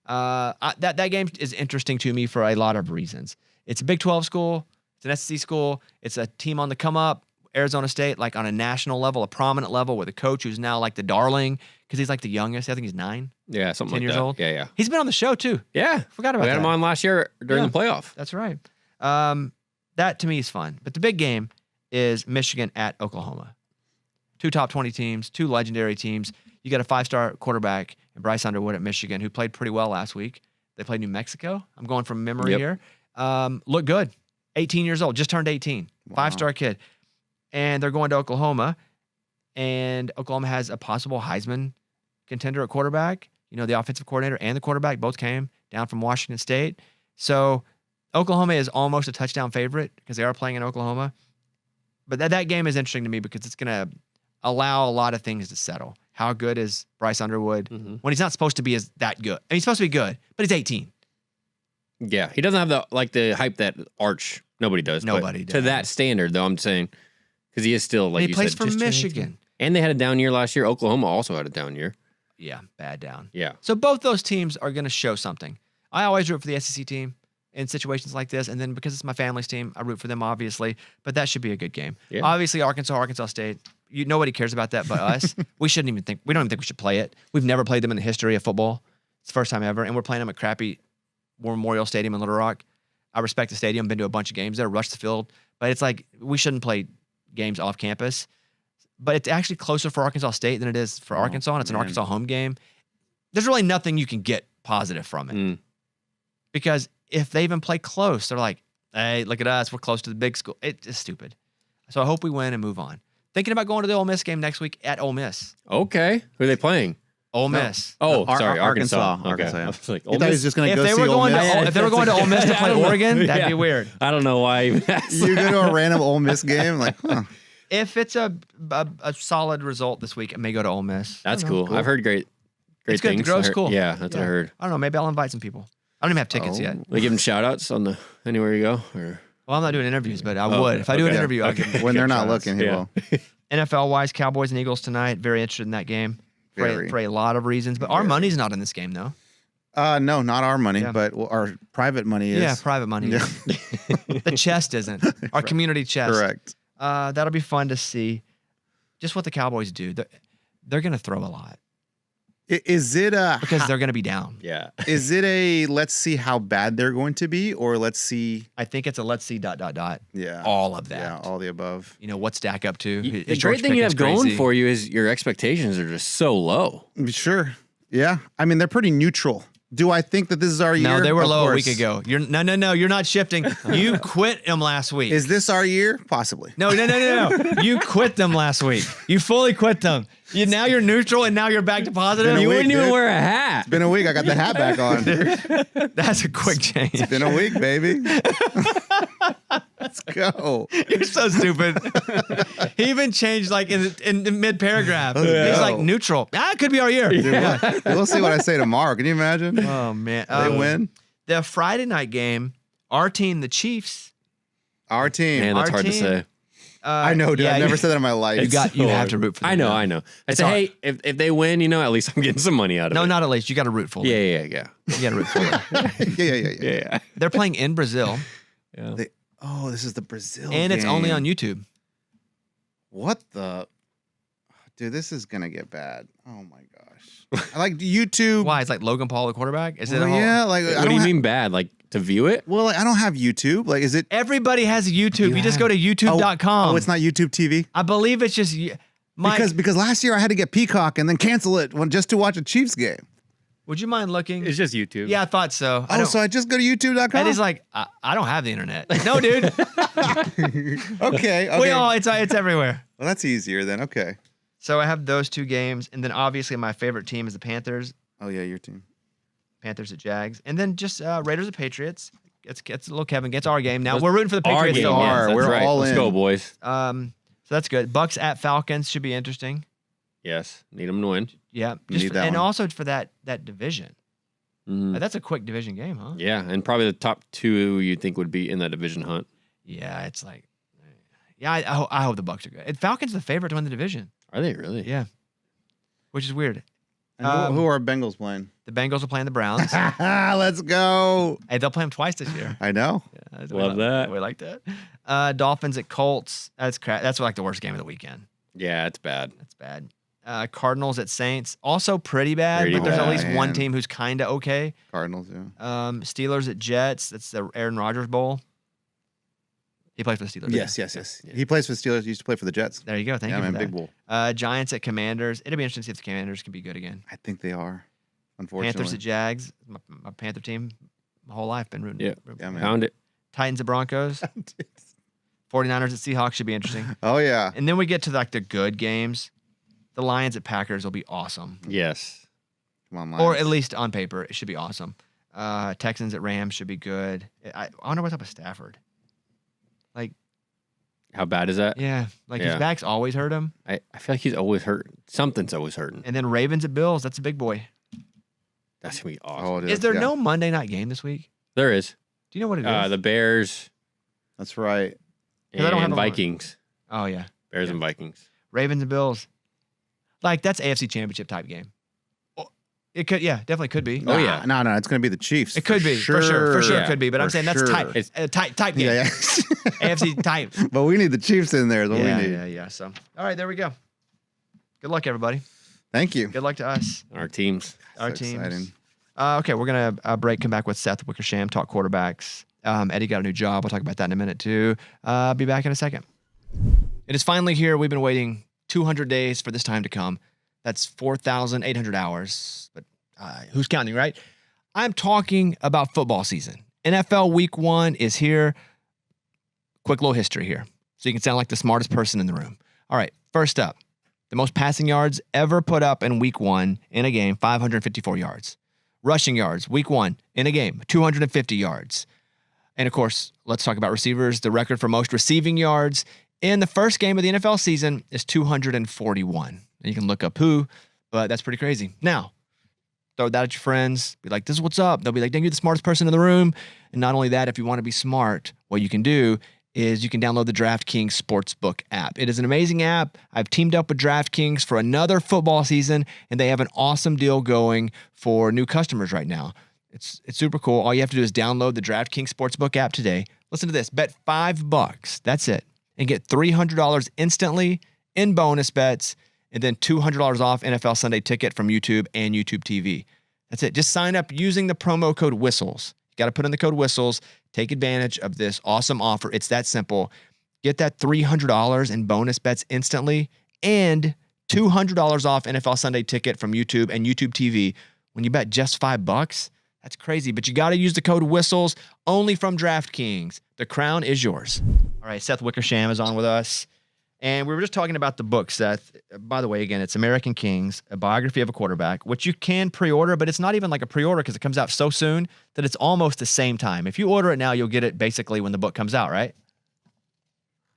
That game is interesting to me for a lot of reasons. It's a Big 12 school. It's an SEC school. It's a team on the come up. Arizona State, like on a national level, a prominent level, with a coach who's now like the darling because he's like the youngest. I think he's 9. Yeah, something 10 like years that. old. Yeah. He's been on the show too. Yeah. Forgot about We had that. him on last year during the playoff. That's right. That to me is fun. But the big game is Michigan at Oklahoma. 2 top 20 teams, 2 legendary teams. You got a 5-star quarterback in Bryce Underwood at Michigan who played pretty well last week. They played New Mexico. I'm going from memory here. Look good. 18 years old, just turned 18. Wow. 5-star kid. And they're going to Oklahoma. And Oklahoma has a possible Heisman contender at quarterback. You know, the offensive coordinator and the quarterback both came down from Washington State. So Oklahoma is almost a touchdown favorite because they are playing in Oklahoma. But that game is interesting to me because it's going to allow a lot of things to settle. How good is Bryce Underwood when he's not supposed to be that good? I mean, he's supposed to be good, but he's 18. Yeah, he doesn't have the hype that Arch. Nobody does. Nobody but does. To that standard, though, I'm saying, because he is still like And he you plays said, for just turned 18. Michigan. And they had a down year last year. Oklahoma also had a down year. Yeah, bad down. Yeah. So both those teams are going to show something. I always root for the SEC team in situations like this, and then because it's my family's team, I root for them, obviously. But that should be a good game. Yeah. Obviously, Arkansas State. Nobody cares about that but us. We don't even think we should play it. We've never played them in the history of football. It's the first time ever, and we're playing them at crappy War Memorial Stadium in Little Rock. I respect the stadium. Been to a bunch of games there. Rushed the field, but it's like we shouldn't play games off campus. But it's actually closer for Arkansas State than it is for Arkansas, and it's an Arkansas home game. There's really nothing you can get positive from it. Because if they even play close, they're like, hey, look at us. We're close to the big school. It's stupid. So I hope we win and move on. Thinking about going to the Ole Miss game next week at Ole Miss. Okay. Who are they playing? Ole Miss. Oh, sorry, Arkansas. Arkansas. Okay. I was like, You thought he was just going to go see Ole Miss? If they were going to Ole Miss to play Oregon, that'd be weird. I don't know why. You go to a random Ole Miss game? Like, huh. If it's a solid result this week, it may go to Ole Miss. That's cool. I've heard great It's good. The things. Grove's cool. Yeah, that's what I heard. I don't know. Maybe I'll invite some people. I don't even have tickets yet. We give them shout outs on the anywhere you go? Or Well, I'm not doing interviews, but I would. If I do an interview, I can. When they're not shout-outs. looking, he will. NFL-wise, Cowboys and Eagles tonight. Very interested in that game for a lot of reasons. But our money's not in this game, though. No, not our money, Yeah. but our private money is. Yeah, private money. Yeah. The chest isn't. Our community chest. Correct. That'll be fun to see. Just what the Cowboys do. They're going to throw a lot Is it because they're going to be down. yeah. is it a let's see how bad they're going to be, or let's see? I think it's a let's see ... Yeah. All of that. Yeah, all the above. You know, what's Dak up to? The Is great George thing you Pickens have going crazy? for you is your expectations are just so low. Sure. Yeah. I mean, they're pretty neutral. Do I think that this is our year? No, they were Of low course. a week ago. No. You're not shifting. You quit them last week. Is this our year? Possibly. No. You quit them last week. You fully quit them. Now you're neutral, and now you're back to positive. Been a You week, wouldn't even dude. wear a hat. It's been a week. I got the hat back on. That's a quick change. It's been a week, baby. Let's go. You're so stupid. He even changed like in mid paragraph. Yeah. He's like neutral. It could be our year. Yeah. We'll see what I say tomorrow. Can you imagine? Oh man, They win. The Friday night game. Our team, the Chiefs. Our team. Man, that's Our hard to team- say. I know, dude. I've never said that in my life. You have to root for them. I know. now. I It's say, our- hey, if they win, at least I'm getting some money out of No, it. not at least. You got to root for them. Yeah. You got to root for them. yeah. Yeah. They're playing in Brazil. Yeah. Oh, this is the Brazil And it's only game. on YouTube. What the? Dude, this is going to get bad. Oh, my gosh. I like YouTube. Why? It's like Logan Paul, the quarterback? Is it Well, a whole... yeah, like, What do you mean bad? Like to view it? Well, like, I don't have YouTube. Like, is it? Everybody has a YouTube. You just have- go to youtube.com. Oh, it's not YouTube TV? I believe it's just... Because last year I had to get Peacock and then cancel it just to watch a Chiefs game. Would you mind looking? It's just YouTube. Yeah, I thought so. So I just go to youtube.com? Eddie's like, I don't have the internet. No, dude. Okay. We all, it's everywhere. Well, that's easier then. Okay. So I have those two games. And then obviously my favorite team is the Panthers. Oh, yeah, your team. Panthers at Jags. And then just Raiders at Patriots. It's a little Kevin gets our game. Now Let's- we're rooting for the Our Patriots. game, though. yes, that's We're right. all Let's in. go, boys. So that's good. Bucks at Falcons should be interesting. Yes, need them to win. Yeah. Need that and one. also for that division. Mhm. That's a quick division game, huh? Yeah, and probably the top two you'd think would be in that division hunt. Yeah, it's like, yeah, I hope the Bucks are good. And Falcons the favorite to win the division. Are they really? Yeah, which is weird. And who are Bengals playing? The Bengals are playing the Browns. Let's go. Hey, they'll play them twice this year. I know. Yeah, Love that. We like that. Dolphins at Colts. That's crap. That's like the worst game of the weekend. Yeah, it's bad. That's bad. Cardinals at Saints. Also pretty bad, Pretty but there's at least bad, one man. team who's kind of okay. Cardinals, yeah. Steelers at Jets. That's the Aaron Rodgers Bowl. He plays for the Steelers. Yes. He plays for the Steelers. He used to play for the Jets. There you go. Thank Yeah, you for man, that. big bull. Giants at Commanders. It'll be interesting to see if the Commanders can be good again. I think they are, unfortunately. Panthers at Jags. My Panther team. My whole life been rooting. Yeah. rooting Yeah, for man. them. Pound it. Titans at Broncos. 49ers at Seahawks should be interesting. Oh, yeah. And then we get to like the good games. The Lions at Packers will be awesome. Yes. Come on, Or Lions. at least on paper, it should be awesome. Texans at Rams should be good. I wonder what's up with Stafford. Like, How bad is that? yeah, like his Yeah. back's always hurt him. I feel like he's always hurt. Something's always hurting. And then Ravens at Bills, that's a big boy. That's gonna be awesome. Oh, it Is there yeah. no Monday night game this week? There is. Do you know what it is? The Bears That's right. 'Cause I don't have and a lot. Vikings. Oh, yeah. Bears Yeah. and Vikings. Ravens and Bills. Like, that's AFC Championship type game. Oh, it could, yeah, definitely could be. Oh, yeah. No, it's going to be the Chiefs. It could be, for sure Yeah, it could be. But I'm for saying that's sure. type, It's- type game. Yeah, yeah. AFC type. But we need the Chiefs in there is what Yeah, we need. yeah. So, all right, there we go. Good luck, everybody. Thank you. Good luck to us, Our teams. our So teams. exciting. Okay, we're gonna break. Come back with Seth Wickersham, talk quarterbacks. Eddie got a new job. We'll talk about that in a minute too. Be back in a second. It is finally here. We've been waiting 200 days for this time to come. That's 4,800 hours. But who's counting, right? I'm talking about football season. NFL Week 1 is here. Quick little history here, so you can sound like the smartest person in the room. All right, first up, the most passing yards ever put up in Week 1 in a game, 554 yards. Rushing yards, Week 1 in a game, 250 yards. And of course, let's talk about receivers. The record for most receiving yards in the first game of the NFL season is 241. And you can look up who, but that's pretty crazy. Now, throw that at your friends. Be like, this is what's up. They'll be like, dang, you're the smartest person in the room. And not only that, if you want to be smart, what you can do is you can download the DraftKings Sportsbook app. It is an amazing app. I've teamed up with DraftKings for another football season, and they have an awesome deal going for new customers right now. It's super cool. All you have to do is download the DraftKings Sportsbook app today. Listen to this. Bet $5. That's it. And get $300 instantly in bonus bets, and then $200 off NFL Sunday Ticket from YouTube and YouTube TV. That's it. Just sign up using the promo code WHISTLES. You got to put in the code WHISTLES. Take advantage of this awesome offer. It's that simple. Get that $300 in bonus bets instantly and $200 off NFL Sunday Ticket from YouTube and YouTube TV when you bet just $5. That's crazy, but you got to use the code WHISTLES only from DraftKings. The crown is yours. All right, Seth Wickersham is on with us. And we were just talking about the book, Seth. By the way, again, it's American Kings, a biography of a quarterback, which you can pre-order, but it's not even like a pre-order because it comes out so soon that it's almost the same time. If you order it now, you'll get it basically when the book comes out, right?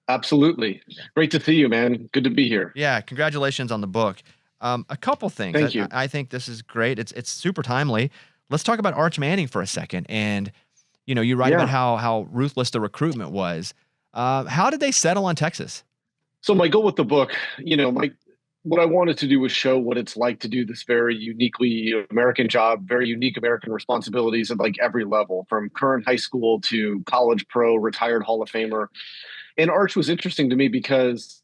Absolutely. Great to see you, man. Good to be here. Yeah, congratulations on the book. A couple things. Thank you. I think this is great. It's super timely. Let's talk about Arch Manning for a second. And, you know, you write about how ruthless the recruitment was. How did they settle on Texas? So my goal with the book, what I wanted to do was show what it's like to do this very uniquely American job, very unique American responsibilities at like every level, from current high school to college pro, retired Hall of Famer. And Arch was interesting to me because,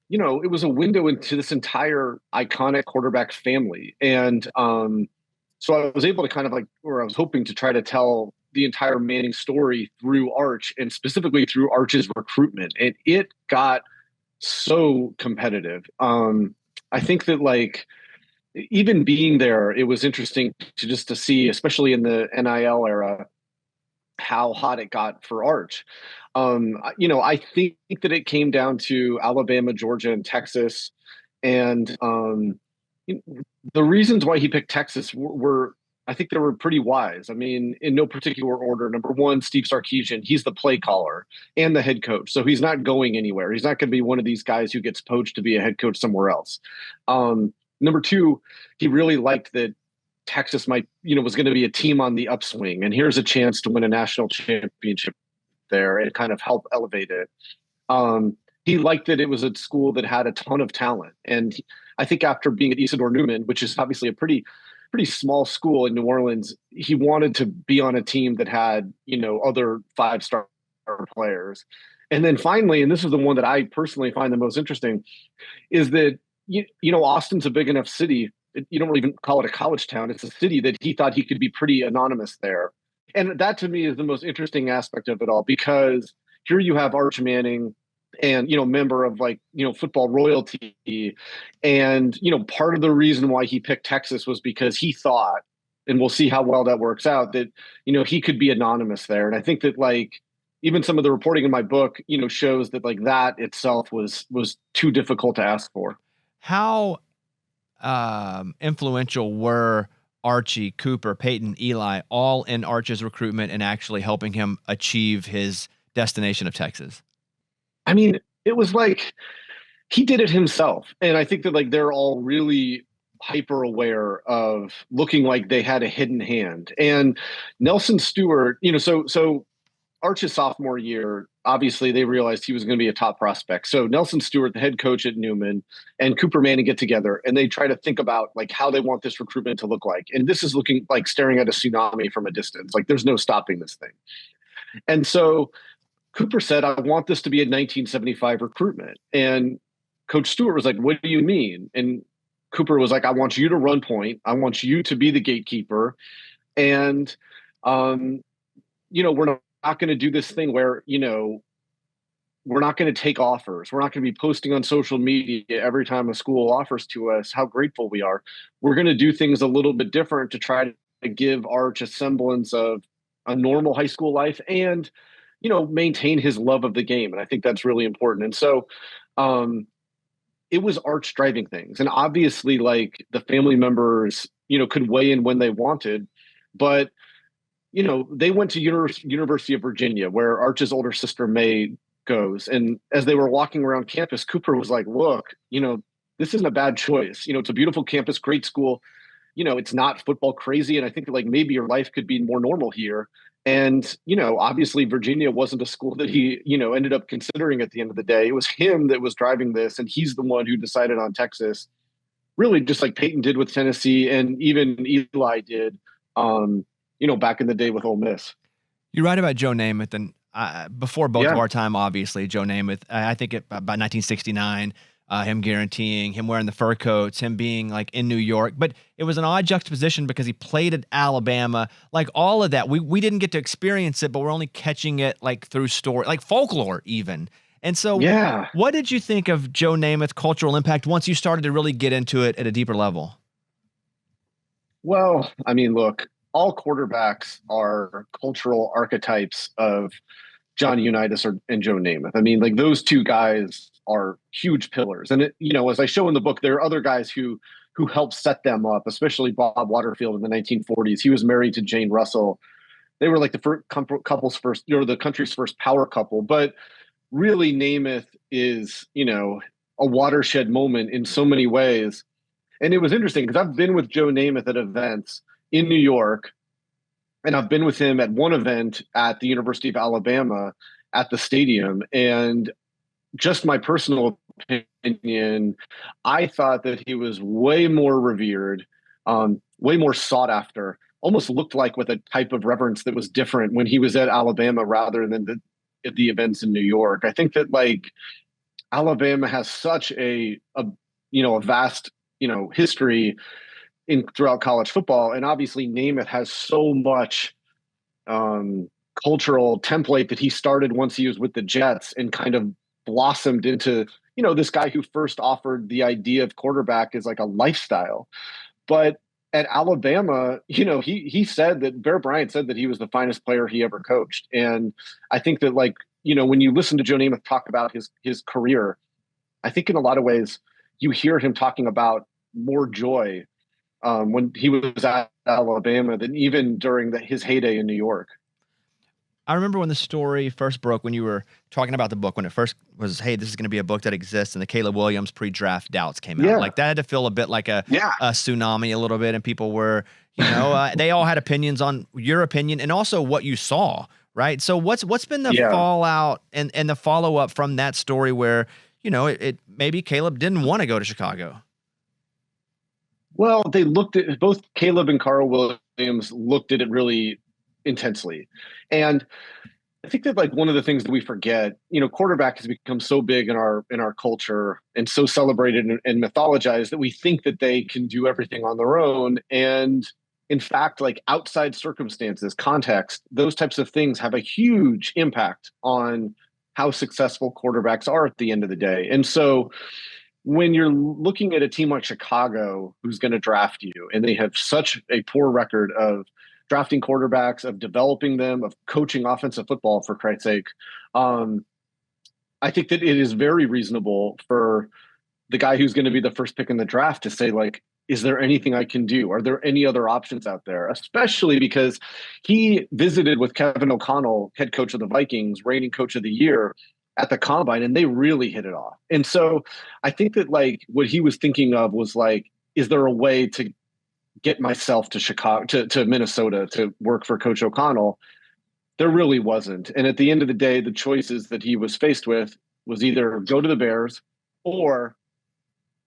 it was a window into this entire iconic quarterback family. And so I was able to kind of like, or I was hoping to try to tell the entire Manning story through Arch, and specifically through Arch's recruitment. And it got so competitive. I think that like even being there, it was interesting to see, especially in the NIL era, how hot it got for Arch. I think that it came down to Alabama, Georgia, and Texas, and the reasons why he picked Texas were I think they were pretty wise. I mean, in no particular order. Number one, Steve Sarkisian, he's the play caller and the head coach. So he's not going anywhere. He's not going to be one of these guys who gets poached to be a head coach somewhere else. Number two, he really liked that Texas was going to be a team on the upswing. And here's a chance to win a national championship there and kind of help elevate it. He liked that it was a school that had a ton of talent. And I think after being at Isidore Newman, which is obviously a pretty small school in New Orleans, he wanted to be on a team that had, other 5-star players. And then finally, and this is the one that I personally find the most interesting, is that, Austin's a big enough city. You don't really even call it a college town. It's a city that he thought he could be pretty anonymous there. And that to me is the most interesting aspect of it all, because here you have Arch Manning, and member of football royalty, and part of the reason why he picked Texas was because he thought, and we'll see how well that works out, that he could be anonymous there. And I think that even some of the reporting in my book shows that that itself was too difficult to ask for. How influential were Archie, Cooper, Peyton, Eli all in Arch's recruitment and actually helping him achieve his destination of Texas? I mean, it was like he did it himself. And I think that they're all really hyper aware of looking like they had a hidden hand. And Nelson Stewart, so Arch's sophomore year, obviously they realized he was going to be a top prospect. So Nelson Stewart, the head coach at Newman, and Cooper Manning get together and they try to think about how they want this recruitment to look like. And this is looking like staring at a tsunami from a distance. There's no stopping this thing. And so Cooper said, I want this to be a 1975 recruitment. And Coach Stewart was like, what do you mean? And Cooper was like, I want you to run point. I want you to be the gatekeeper. And, we're not going to do this thing where, we're not going to take offers. We're not going to be posting on social media every time a school offers to us how grateful we are. We're going to do things a little bit different to try to give Arch a semblance of a normal high school life and maintain his love of the game. And I think that's really important. And so it was Arch driving things. And obviously the family members, could weigh in when they wanted, but they went to University of Virginia, where Arch's older sister May goes. And as they were walking around campus, Cooper was like, look, this isn't a bad choice. It's a beautiful campus, great school. It's not football crazy. And I think maybe your life could be more normal here. And, obviously Virginia wasn't a school that he, ended up considering at the end of the day. It was him that was driving this. And he's the one who decided on Texas, really just like Peyton did with Tennessee and even Eli did, back in the day with Ole Miss. You write about Joe Namath, and before both of our time, obviously, Joe Namath, I think by 1969, him guaranteeing, him wearing the fur coats, him being in New York. But it was an odd juxtaposition because he played at Alabama, all of that. We didn't get to experience it, but we're only catching it through story, folklore even. And so what did you think of Joe Namath's cultural impact once you started to really get into it at a deeper level? Well, I mean, look, all quarterbacks are cultural archetypes of John Unitas and Joe Namath. I mean, those two guys are huge pillars. And as I show in the book, there are other guys who helped set them up, especially Bob Waterfield in the 1940s. He was married to Jane Russell. They were the the country's first power couple. But really, Namath is, a watershed moment in so many ways. And it was interesting because I've been with Joe Namath at events in New York, and I've been with him at one event at the University of Alabama at the stadium. And just my personal opinion, I thought that he was way more revered, way more sought after, almost looked like with a type of reverence that was different when he was at Alabama rather than at the events in New York. I think that like Alabama has such a vast, history throughout college football. And obviously Namath has so much cultural template that he started once he was with the Jets and kind of blossomed into, this guy who first offered the idea of quarterback as like a lifestyle. But at Alabama, he said that Bear Bryant said that he was the finest player he ever coached. And I think that like, when you listen to Joe Namath talk about his career, I think in a lot of ways you hear him talking about more joy when he was at Alabama than even during his heyday in New York. I remember when the story first broke, when you were talking about the book, when it first was, hey, this is going to be a book that exists, and the Caleb Williams pre-draft doubts came out. Yeah. Like that had to feel a bit like a tsunami a little bit, and people were, they all had opinions on your opinion and also what you saw, right? So what's been the fallout and the follow-up from that story where, it maybe Caleb didn't want to go to Chicago? Well, they looked at both Caleb and Carl Williams looked at it really intensely. And I think that like one of the things that we forget, quarterback has become so big in our culture and so celebrated and mythologized that we think that they can do everything on their own. And in fact, like outside circumstances, context, those types of things have a huge impact on how successful quarterbacks are at the end of the day. And so when you're looking at a team like Chicago, who's going to draft you, and they have such a poor record of drafting quarterbacks, of developing them, of coaching offensive football, for Christ's sake, I think that it is very reasonable for the guy who's going to be the first pick in the draft to say, like, is there anything I can do? Are there any other options out there? Especially because he visited with Kevin O'Connell, head coach of the Vikings, reigning coach of the year, at the combine, and they really hit it off. And so I think that like what he was thinking of was like, is there a way to get myself to Chicago, to Minnesota to work for Coach O'Connell? There really wasn't. And at the end of the day, the choices that he was faced with was either go to the Bears or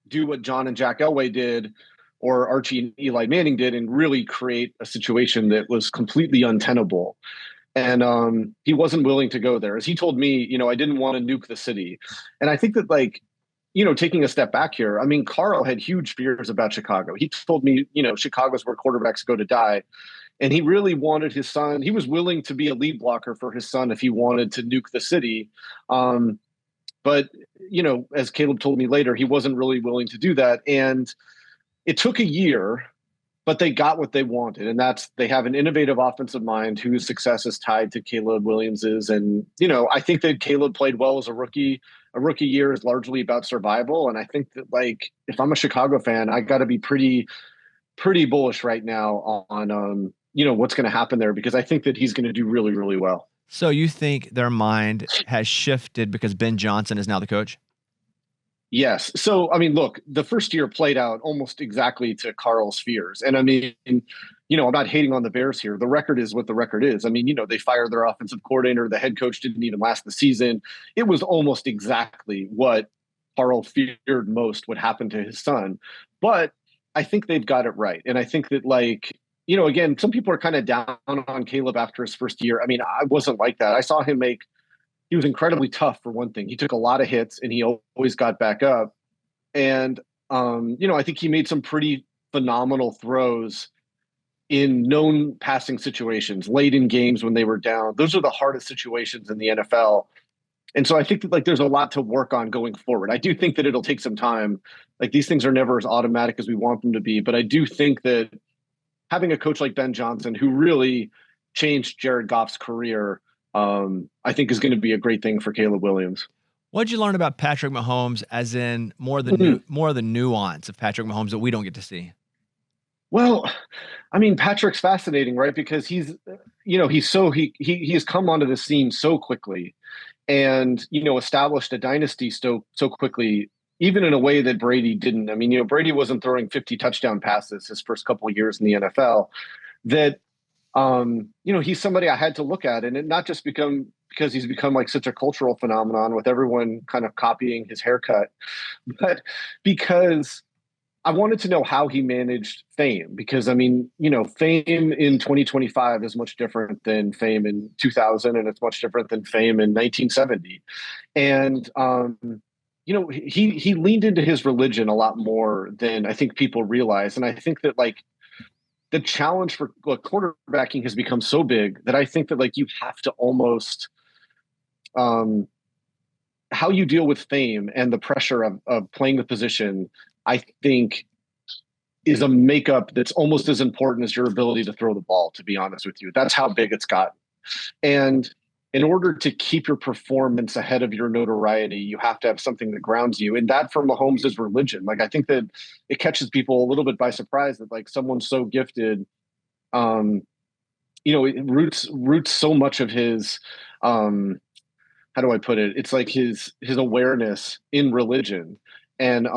do what John and Jack Elway did or Archie and Eli Manning did and really create a situation that was completely untenable. And he wasn't willing to go there. As he told me, I didn't want to nuke the city. And I think that like, taking a step back here, I mean, Carl had huge fears about Chicago. He told me, Chicago's where quarterbacks go to die. And he really wanted his son. He was willing to be a lead blocker for his son if he wanted to nuke the city. But, as Caleb told me later, he wasn't really willing to do that. And it took a year, but they got what they wanted. And that's, they have an innovative offensive mind whose success is tied to Caleb Williams's. And, I think that Caleb played well as a rookie. A rookie year is largely about survival. And I think that like, if I'm a Chicago fan, I got to be pretty bullish right now on, what's going to happen there, because I think that he's going to do really, really well. So you think their mind has shifted because Ben Johnson is now the coach? Yes. So, I mean, look, the first year played out almost exactly to Carl's fears. And I mean, I'm not hating on the Bears here. The record is what the record is. I mean, they fired their offensive coordinator. The head coach didn't even last the season. It was almost exactly what Carl feared most would happen to his son. But I think they've got it right. And I think that like, again, some people are kind of down on Caleb after his first year. I mean, I wasn't like that. I saw him he was incredibly tough for one thing. He took a lot of hits and he always got back up. And, I think he made some pretty phenomenal throws in known passing situations, late in games when they were down. Those are the hardest situations in the NFL. And so I think that like there's a lot to work on going forward. I do think that it'll take some time. Like these things are never as automatic as we want them to be. But I do think that having a coach like Ben Johnson, who really changed Jared Goff's career, I think is going to be a great thing for Caleb Williams. What did you learn about Patrick Mahomes, as in more of the nuance of Patrick Mahomes that we don't get to see? Well, I mean, Patrick's fascinating, right? Because he's has come onto the scene so quickly and, established a dynasty so quickly, even in a way that Brady didn't. I mean, Brady wasn't throwing 50 touchdown passes his first couple of years in the NFL. That, he's somebody I had to look at, and it not just become because he's become like such a cultural phenomenon with everyone kind of copying his haircut, but because I wanted to know how he managed fame, because I mean, fame in 2025 is much different than fame in 2000, and it's much different than fame in 1970. And he leaned into his religion a lot more than I think people realize. And I think that like the challenge for quarterbacking has become so big that I think that like you have to almost how you deal with fame and the pressure of playing the position, I think, is a makeup that's almost as important as your ability to throw the ball, to be honest with you. That's how big it's gotten. And in order to keep your performance ahead of your notoriety, you have to have something that grounds you. And that for Mahomes is religion. Like, I think that it catches people a little bit by surprise that like someone so gifted, it roots so much of his, how do I put it? It's like his awareness in religion. And,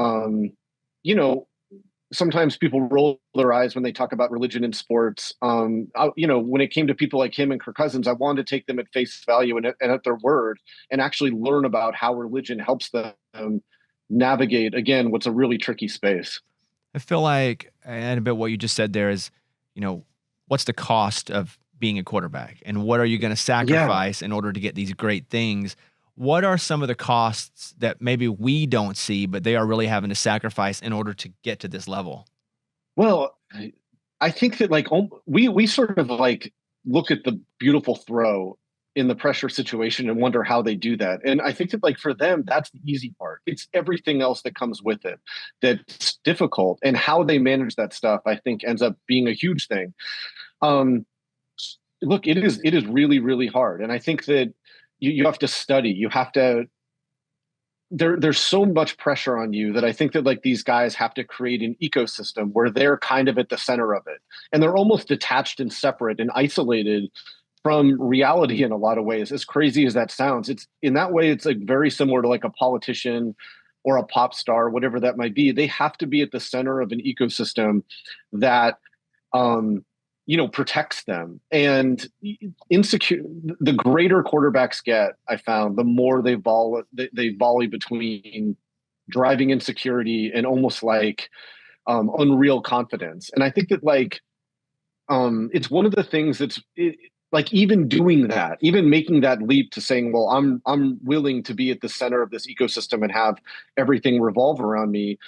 sometimes people roll their eyes when they talk about religion in sports. When it came to people like him and Kirk Cousins, I wanted to take them at face value and at their word and actually learn about how religion helps them navigate, again, what's a really tricky space. I feel like, and a bit what you just said there is, what's the cost of being a quarterback and what are you going to sacrifice in order to get these great things? What are some of the costs that maybe we don't see, but they are really having to sacrifice in order to get to this level? Well, I think that like we sort of like look at the beautiful throw in the pressure situation and wonder how they do that. And I think that like for them, that's the easy part. It's everything else that comes with it that's difficult, and how they manage that stuff, I think, ends up being a huge thing. Look, it is really, really hard. And I think that you have to study. You have to. There's so much pressure on you that I think that like these guys have to create an ecosystem where they're kind of at the center of it, and they're almost detached and separate and isolated from reality in a lot of ways. As crazy as that sounds, it's in that way it's like very similar to like a politician or a pop star, whatever that might be. They have to be at the center of an ecosystem that protects them. And insecure, the greater quarterbacks get, I found, the more they volley between driving insecurity and almost like unreal confidence. And I think that like it's one of the things like even doing that, even making that leap to saying, well, I'm willing to be at the center of this ecosystem and have everything revolve around me,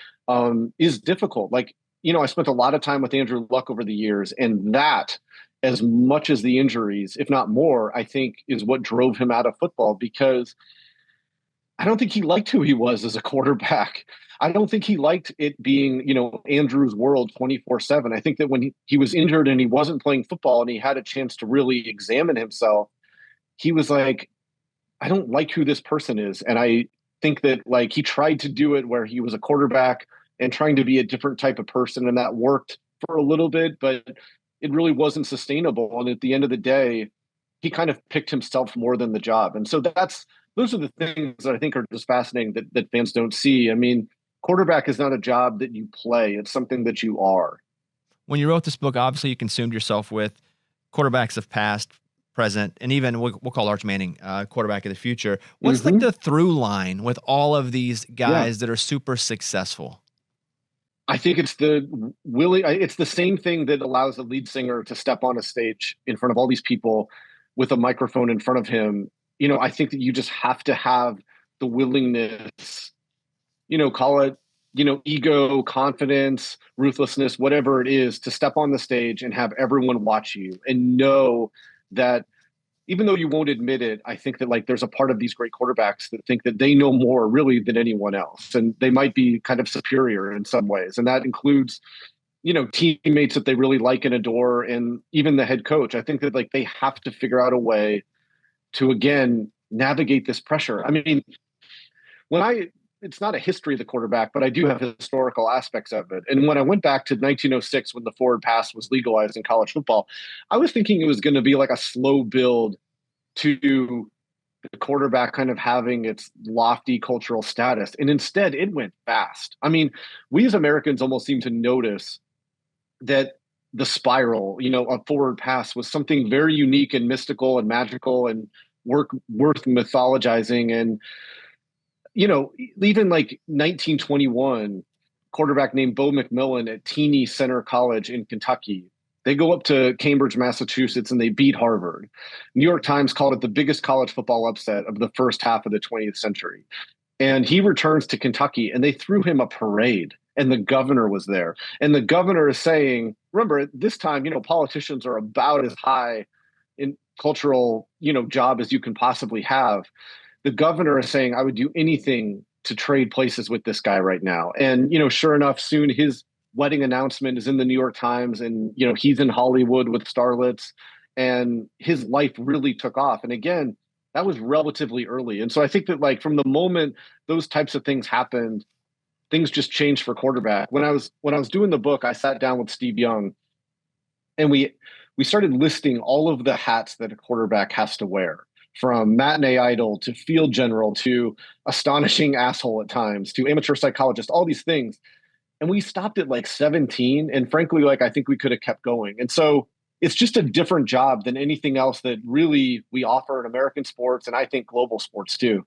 is difficult. Like, I spent a lot of time with Andrew Luck over the years, and that, as much as the injuries, if not more, I think is what drove him out of football, because I don't think he liked who he was as a quarterback. I don't think he liked it being, Andrew's world 24/7. I think that when he was injured and he wasn't playing football and he had a chance to really examine himself, he was like, I don't like who this person is. And I think that like he tried to do it where he was a quarterback and trying to be a different type of person. And that worked for a little bit, but it really wasn't sustainable. And at the end of the day, he kind of picked himself more than the job. And so those are the things that I think are just fascinating that fans don't see. I mean, quarterback is not a job that you play. It's something that you are. When you wrote this book, obviously you consumed yourself with quarterbacks of past, present, and even we'll call Arch Manning quarterback of the future. What's like the through line with all of these guys that are super successful? I think it's it's the same thing that allows the lead singer to step on a stage in front of all these people with a microphone in front of him. I think that you just have to have the willingness, call it, ego, confidence, ruthlessness, whatever it is, to step on the stage and have everyone watch you and know that even though you won't admit it, I think that like there's a part of these great quarterbacks that think that they know more really than anyone else. And they might be kind of superior in some ways. And that includes, teammates that they really like and adore, and even the head coach. I think that like they have to figure out a way to, again, navigate this pressure. I mean, it's not a history of the quarterback, but I do have historical aspects of it. And when I went back to 1906, when the forward pass was legalized in college football, I was thinking it was going to be like a slow build to the quarterback kind of having its lofty cultural status. And instead it went fast. I mean, we as Americans almost seem to notice that the spiral, a forward pass was something very unique and mystical and magical and worth mythologizing. And, even like 1921, quarterback named Bo McMillan at Teeny Center College in Kentucky. They go up to Cambridge, Massachusetts, and they beat Harvard. New York Times called it the biggest college football upset of the first half of the 20th century. And he returns to Kentucky, and they threw him a parade, and the governor was there. And the governor is saying, remember, at this time, politicians are about as high in cultural, job as you can possibly have. The governor is saying, I would do anything to trade places with this guy right now. And, sure enough, soon his wedding announcement is in the New York Times, and, he's in Hollywood with starlets, and his life really took off. And again, that was relatively early. And so I think that like from the moment those types of things happened, things just changed for quarterback. When I was doing the book, I sat down with Steve Young, and we started listing all of the hats that a quarterback has to wear, from matinee idol to field general to astonishing asshole at times to amateur psychologist, all these things. And we stopped at like 17. And frankly, like I think we could have kept going. And so it's just a different job than anything else that really we offer in American sports, and I think global sports too.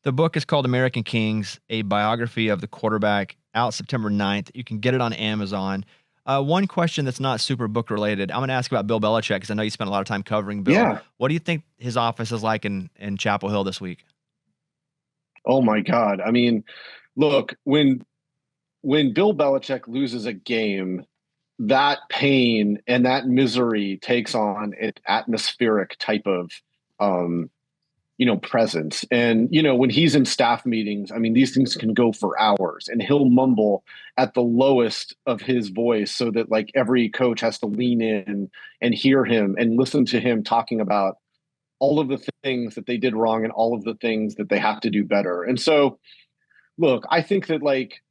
The book is called American Kings, a biography of the quarterback, out September 9th. You can get it on Amazon. One question that's not super book related, I'm going to ask about Bill Belichick, because I know you spent a lot of time covering Bill. Yeah. What do you think his office is like in Chapel Hill this week? Oh my God. I mean, look, when Bill Belichick loses a game, that pain and that misery takes on an atmospheric type of, presence. And, when he's in staff meetings, I mean, these things can go for hours, and he'll mumble at the lowest of his voice so that like every coach has to lean in and hear him and listen to him talking about all of the things that they did wrong and all of the things that they have to do better. And so, look, I think that like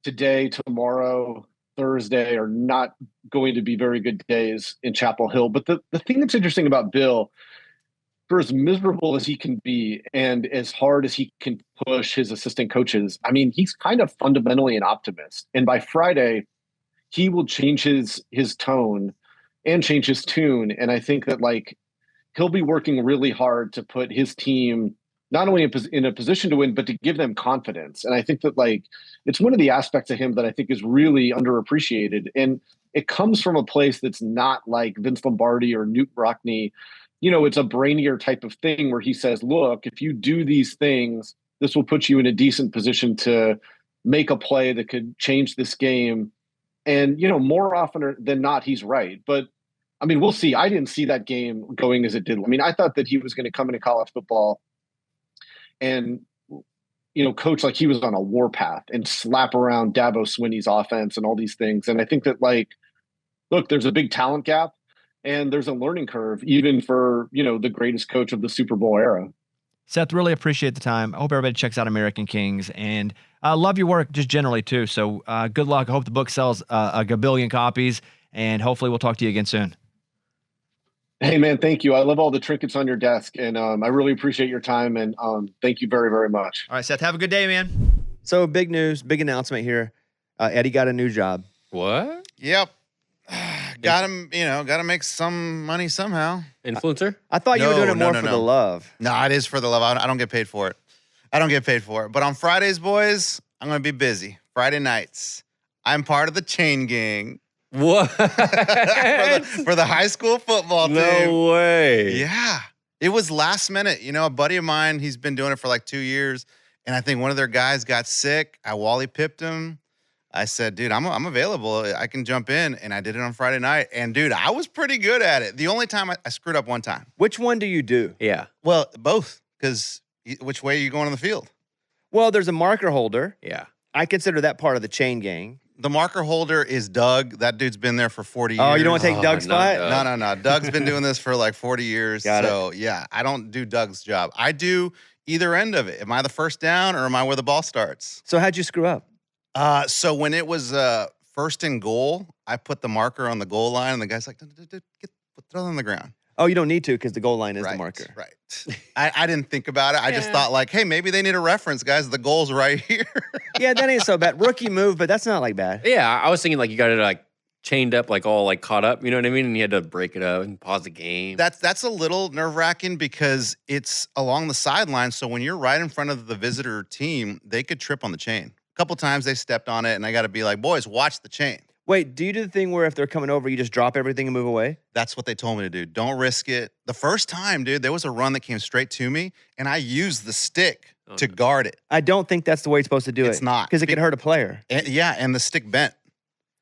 today, tomorrow, Thursday are not going to be very good days in Chapel Hill. But the thing that's interesting about Bill, for as miserable as he can be and as hard as he can push his assistant coaches, I mean, he's kind of fundamentally an optimist. And by Friday, he will change his tone and change his tune. And I think that like he'll be working really hard to put his team not only in a position to win, but to give them confidence. And I think that like, it's one of the aspects of him that I think is really underappreciated. And it comes from a place that's not like Vince Lombardi or Newt Rockne. It's a brainier type of thing where he says, look, if you do these things, this will put you in a decent position to make a play that could change this game. And, more often than not, he's right. But I mean, we'll see. I didn't see that game going as it did. I mean, I thought that he was going to come into college football and, coach like he was on a warpath and slap around Dabo Swinney's offense and all these things. And I think that like, look, there's a big talent gap and there's a learning curve, even for, the greatest coach of the Super Bowl era. Seth, really appreciate the time. I hope everybody checks out American Kings, and I love your work just generally too. So good luck. I hope the book sells a gabillion copies, and hopefully we'll talk to you again soon. Hey man, thank you. I love all the trinkets on your desk, and I really appreciate your time, and thank you very, very much. All right, Seth, have a good day, man. So big news, big announcement here. Eddie got a new job. What? Yep. Got to make some money somehow. Influencer? I thought you were doing it more for the love. No, it is for the love. I don't get paid for it. But on Fridays, boys, I'm going to be busy. Friday nights, I'm part of the chain gang. What? for the high school football team. No way. Yeah. It was last minute. A buddy of mine, he's been doing it for like 2 years. And I think one of their guys got sick. I Wally pipped him. I said, dude, I'm available. I can jump in. And I did it on Friday night. And dude, I was pretty good at it. The only time I screwed up one time. Which one do you do? Yeah. Well, both. Because which way are you going on the field? Well, there's a marker holder. Yeah. I consider that part of the chain gang. The marker holder is Doug. That dude's been there for 40 years. Oh, you don't want to take Doug's spot? Doug. No. Doug's been doing this for like 40 years. Yeah, I don't do Doug's job. I do either end of it. Am I the first down or am I where the ball starts? So how'd you screw up? So when it was first and goal, I put the marker on the goal line, and the guy's like, throw it on the ground. Oh, you don't need to because the goal line is the marker. Right. I didn't think about it. I just thought like, hey, maybe they need a reference, guys. The goal's right here. Yeah, that ain't so bad. Rookie move, but that's not like bad. Yeah, I was thinking like you got to like chained up, like all like caught up. You know what I mean? And you had to break it up and pause the game. That's a little nerve-wracking because it's along the sideline. So when you're right in front of the visitor team, they could trip on the chain. A couple times they stepped on it, and I got to be like, boys, watch the chain. Wait, do you do the thing where if they're coming over, you just drop everything and move away? That's what they told me to do. Don't risk it. The first time, dude, there was a run that came straight to me, and I used the stick to guard it. I don't think that's the way you're supposed to do it. It's not. Because it could hurt a player. And the stick bent.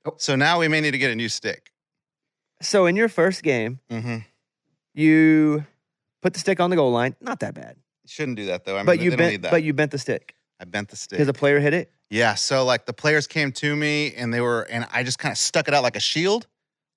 Oh. So now we may need to get a new stick. So in your first game, you put the stick on the goal line. Not that bad. Shouldn't do that, though. I mean, But they you don't need that. But you bent the stick I bent the stick. because a player hit it. Yeah, so like the players came to me and I just kind of stuck it out like a shield.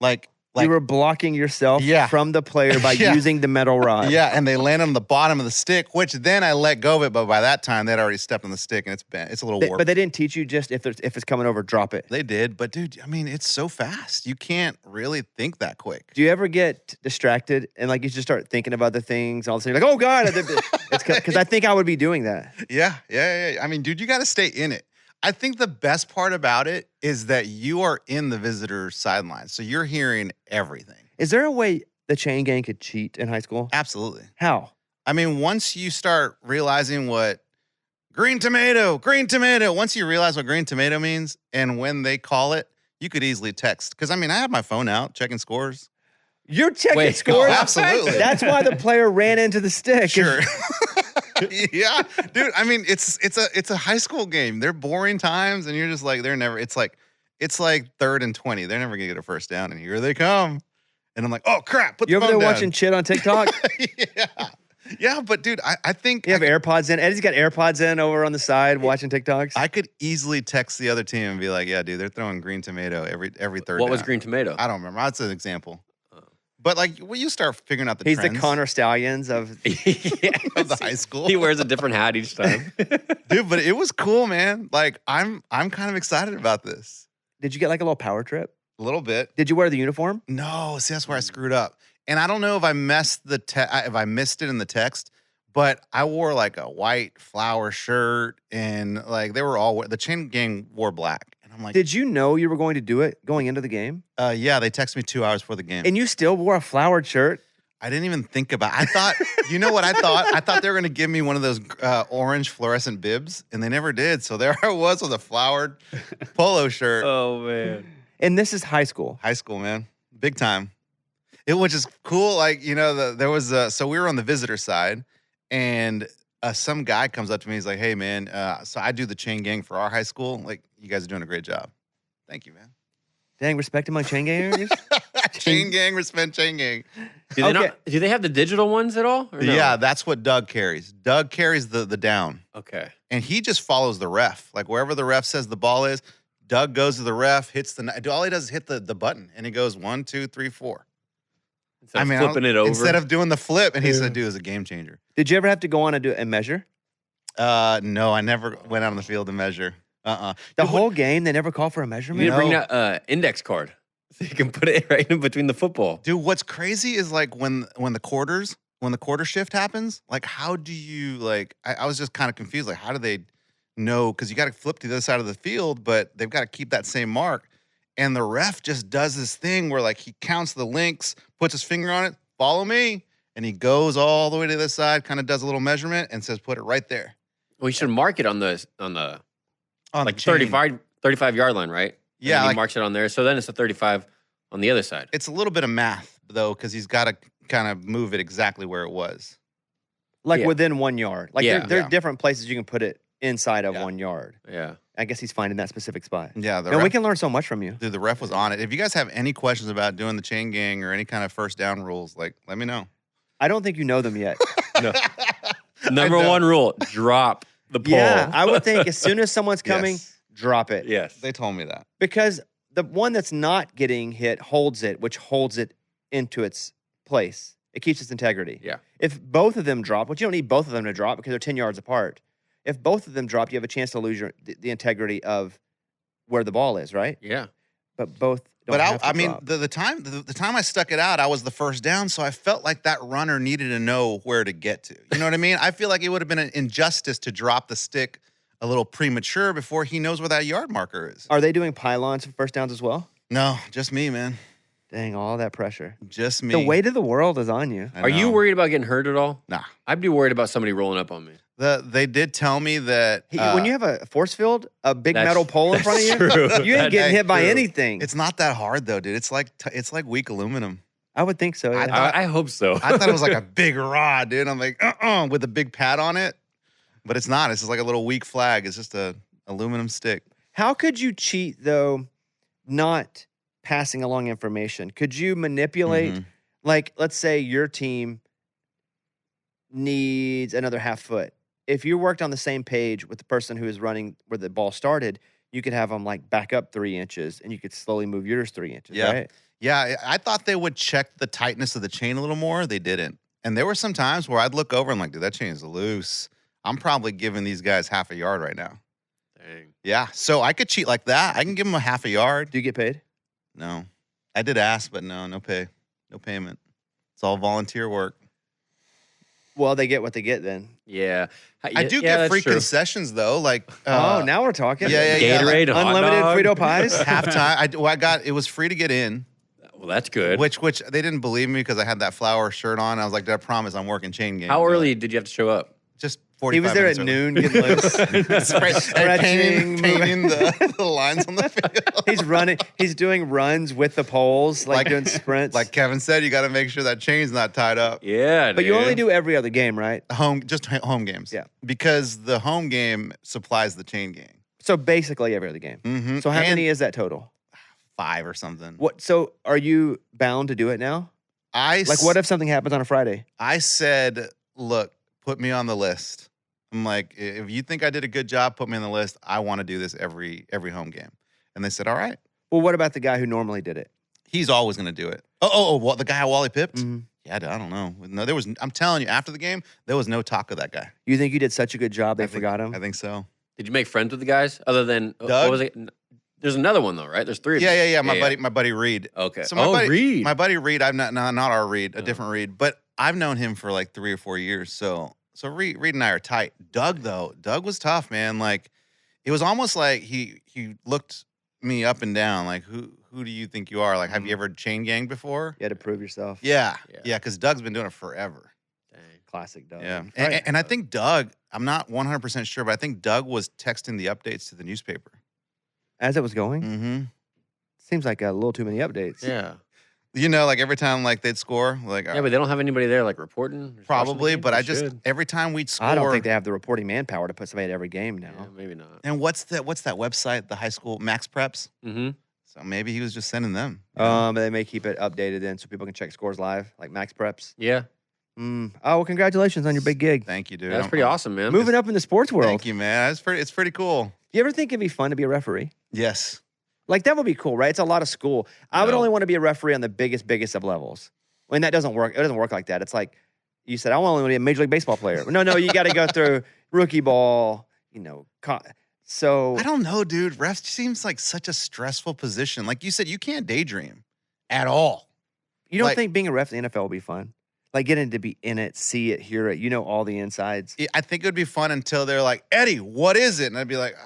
Like you were blocking yourself Yeah. from the player by Yeah. using the metal rod. yeah, and they landed on the bottom of the stick, which then I let go of it, but by that time they'd already stepped on the stick and it's bent. It's a little warped. But they didn't teach you just if it's coming over, drop it. They did, but dude, I mean, it's so fast. You can't really think that quick. Do you ever get distracted and like you just start thinking about the things and all of a sudden you're like, oh God, it's because I think I would be doing that. Yeah. I mean, dude, you got to stay in it. I think the best part about it is that you are in the visitor sideline, so you're hearing everything. Is there a way the chain gang could cheat in high school? Absolutely. How? I mean, once you start realizing what green tomato, once you realize what green tomato means and when they call it, you could easily text. Because, I mean, I have my phone out checking scores. You're checking Wait, scores? oh, absolutely. That's why the player ran into the stick. Sure. Yeah, dude. I mean, it's a high school game. They're boring times, and you're just like, they're never. It's like 3rd and 20. They're never gonna get a first down, and here they come. And I'm like, oh crap! Put You the over phone there down. watching shit on TikTok? Yeah, but dude, I think You have AirPods in. Eddie's got AirPods in over on the side watching TikToks. I could easily text the other team and be like, yeah, dude, they're throwing green tomato every third. What was down. green tomato? I don't remember. That's an example. But like, when you start figuring out the He's trends the Connor Stallions of. Yeah. of the high school, He wears a different hat each time. dude. But it was cool, man. Like, I'm kind of excited about this. Did you get like a little power trip? A little bit. Did you wear the uniform? No, see, that's where I screwed up. And I don't know if I missed it in the text, but I wore like a white flower shirt, and like they were all the chain gang wore black, and I'm like, Did you know you were going to do it going into the game? yeah, they texted me 2 hours before the game. And you still wore a flowered shirt? I didn't even think about. I thought, you know what I thought? I thought they were gonna give me one of those orange fluorescent bibs, and they never did. So there I was with a flowered polo shirt. Oh man. And this is high school. High school, man, big time. Which is cool. Like, you know, there was so we were on the visitor side, and some guy comes up to me. He's like, "Hey, man, so I do the chain gang for our high school. Like, you guys are doing a great job. Thank you, man." Dang, respect among chain gangers? Chain gang, respect chain gang. Do they have the digital ones at all? Or no? Yeah, that's what Doug carries. Doug carries the down, Okay. and he just follows the ref. Like wherever the ref says the ball is, Doug goes to the ref, hits all he does is hit the button, and he goes 1, 2, 3, 4. Instead of flipping it over. Instead of doing the flip, and he said, "Dude, it's a game changer." Did you ever have to go on and measure? No, I never went out on the field to measure. The Dude, whole game, they never call for a measurement? you need to bring No. that index card so you can put it right in between the football. Dude, what's crazy is like when the quarter shift happens, like how do you like? I was just kind of confused. Like, how do they know? Because you got to flip to the other side of the field, but they've got to keep that same mark. And the ref just does this thing where like he counts the links, puts his finger on it, follow me, and he goes all the way to the side, kind of does a little measurement, and says, "Put it right there." Well, you should mark it on the On like the chain. 35 yard line, right? Yeah, And he like- marks it on there. So then it's a 35 on the other side. It's a little bit of math though, because he's got to kind of move it exactly where it was. Like Yeah. within 1 yard. Like Yeah. there are Yeah. different places you can put it inside of Yeah. 1 yard. Yeah. I guess he's finding that specific spot. Yeah, And we can learn so much from you. dude, the ref was on it. If you guys have any questions about doing the chain gang or any kind of first down rules, like let me know. I don't think you know them yet. No. Number know. one rule: drop the pole. Yeah, I would think as soon as someone's coming, Yes. drop it. Yes. They told me that. Because the one that's not getting hit holds it, which holds it into its place. It keeps its integrity. Yeah. If both of them drop, which you don't need both of them to drop because they're 10 yards apart. If both of them drop, you have a chance to lose the integrity of where the ball is, right? Yeah. But both don't But have to I mean, drop. the time I stuck it out, I was the first down, so I felt like that runner needed to know where to get to. You know what I mean? I feel like it would have been an injustice to drop the stick a little premature before he knows where that yard marker is. Are they doing pylons for first downs as well? No, just me, man. Dang, all that pressure. Just me. The weight of the world is on you. I Are you know. worried about getting hurt at all? Nah. I'd be worried about somebody rolling up on me. They did tell me that When you have a force field, a big That's- metal pole in front of you, that's true. you ain't getting That's hit by true. anything. it's not that hard though, dude. It's like weak aluminum. I would think so. I Yeah. thought- I hope so. I thought it was like a big rod, dude. I'm like, with a big pad on it, but it's not. It's just like a little weak flag. It's just a aluminum stick. How could you cheat though, not passing along information? Could you manipulate, Mhm. like, let's say your team needs another half foot. If you worked on the same page with the person who is running where the ball started, you could have them like back up 3 inches and you could slowly move yours 3 inches, Yeah. right? Yeah, I thought they would check the tightness of the chain a little more. They didn't. And there were some times where I'd look over and like, dude, that chain is loose. I'm probably giving these guys half a yard right now. Dang. Yeah, so I could cheat like that. I can give them a half a yard. Do you get paid? No, I did ask, but no pay, no payment. It's all volunteer work. Well, they get what they get then. Yeah. I do Yeah, get that's free true. concessions though, like Now we're talking. yeah, Gatorade, hot Unlimited dog. Frito pies. halftime. I got it was free to get in, Well, that's good. which they didn't believe me because I had that flower shirt on. I was like, I promise I'm working chain game. How early did you have to show up? Just He 45 was there at minutes noon getting loose. early. Stretching, painting the lines on the field. He's running. He's doing runs with the poles, like doing sprints. Like Kevin said, you got to make sure that chain's not tied up. Yeah, but you only do every other game, right? Home games. Yeah. Because the home game supplies the chain game. So basically every other game. Mm-hmm. So how many is that total? 5 or something. What? So are you bound to do it now? Like, what if something happens on a Friday? I said, look, put me on the list. I'm like, if you think I did a good job, put me on the list. I want to do this every home game. And they said, all right. Well, what about the guy who normally did it? He's always going to do it. Oh, what, the guy Wally pipped? Mhm. Yeah, I don't know. No, there was. I'm telling you, after the game, there was no talk of that guy. You think you did such a good job they forgot him? I think so. Did you make friends with the guys other than Doug? what was it? There's another one though, right? There's 3 of you. Yeah. My buddy Reed. Okay. So my Reed. buddy Reed. I'm not our Reed, a Oh. different Reed, but I've known him for like 3 or 4 years. So Reed and I are tight. Doug was tough, man. Like it was almost like he looked me up and down. Like who do you think you are? Like have you ever chain ganged before? You had to prove yourself. Yeah. Yeah. Yeah. Because Doug's been doing it forever. Dang. Classic Doug. Yeah. Right. And I think Doug. I'm not 100% sure, but I think Doug was texting the updates to the newspaper. As it was going, Mm-hmm. seems like a little too many updates. Yeah. You know, like every time like they'd score, like Yeah, but they don't have anybody there like reporting. or watching the probably. game? But They I just should. every time we'd score, I don't think they have the reporting manpower to put somebody at every game now. Yeah, maybe not. And what's that website? The high school Max Preps. Mm-hmm. So maybe he was just sending them. you know? They may keep it updated then so people can check scores live, like Max Preps. Yeah. Oh, well, congratulations on your big gig. Thank you, dude. That's I'm- pretty awesome, man. Moving up in the sports world. Thank you, man. It's pretty cool. Do you ever think it'd be fun to be a referee? Yes. Like, that would be cool, right? It's a lot of school. I would No. only want to be a referee on the biggest of levels. When that doesn't work, it doesn't work like that. It's like you said, I want to be a Major League Baseball player. No, you got to go through rookie ball, so I don't know, dude. Refs seems like such a stressful position. Like you said, you can't daydream at all. you don't like- think being a ref in the NFL would be fun? Like, getting to be in it, see it, hear it, all the insides. I think it would be fun until they're like, Eddie, what is it? And I'd be like,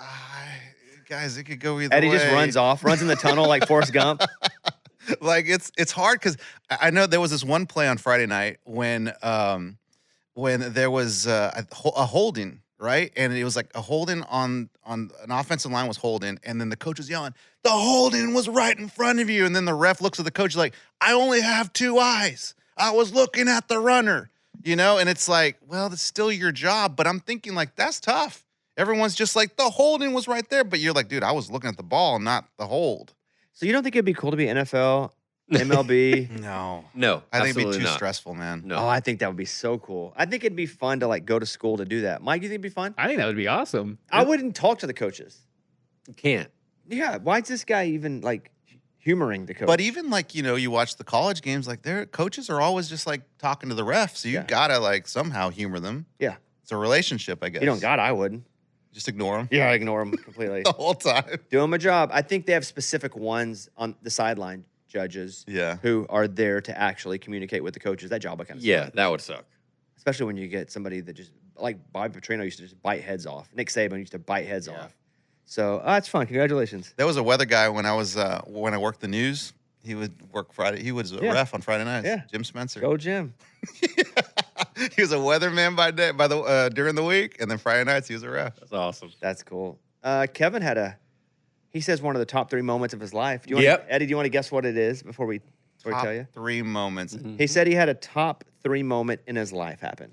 guys, it could go either Eddie way. just runs in the tunnel like Forrest Gump. Like it's hard because I know there was this one play on Friday night when there was a holding, right? And it was like a holding on an offensive line was holding, and then the coach was yelling, "The holding was right in front of you!" And then the ref looks at the coach like, "I only have 2 eyes. I was looking at the runner." And it's like, well, that's still your job, but I'm thinking like that's tough. Everyone's just like the holding was right there, but you're like, dude, I was looking at the ball, not the hold. So you don't think it'd be cool to be NFL, MLB? No. No, I think it'd be absolutely too not. stressful, man. No. Oh, I think that would be so cool. I think it'd be fun to like go to school to do that. Mike, you think it'd be fun? I think that would be awesome. I wouldn't talk to the coaches. You can't. Yeah, why is this guy even like humoring the coach? But even like, you watch the college games, like their coaches are always just like talking to the refs. So you Yeah. gotta like somehow humor them. Yeah. It's a relationship, I guess. you don't got, I wouldn't. Just ignore them Yeah, I ignore him completely. the whole time. Doing my job. I think they have specific ones on the sideline judges Yeah. who are there to actually communicate with the coaches. That job I kind of Yeah, that would suck. especially when you get somebody that just like Bobby Petrino used to just bite heads off. Nick Saban used to bite heads Yeah. off. So that's fun. Congratulations. There was a weather guy when I worked the news. He would work Friday. He was a ref on Friday nights. Yeah. Jim Spencer. Go, Jim. He was a weatherman during the week, and then Friday nights he was a ref. That's awesome. That's cool. Kevin he says one of the top 3 moments of his life. Eddie, do you want to guess what it is before we tell you? 3 moments. He said he had a top 3 moment in his life happen.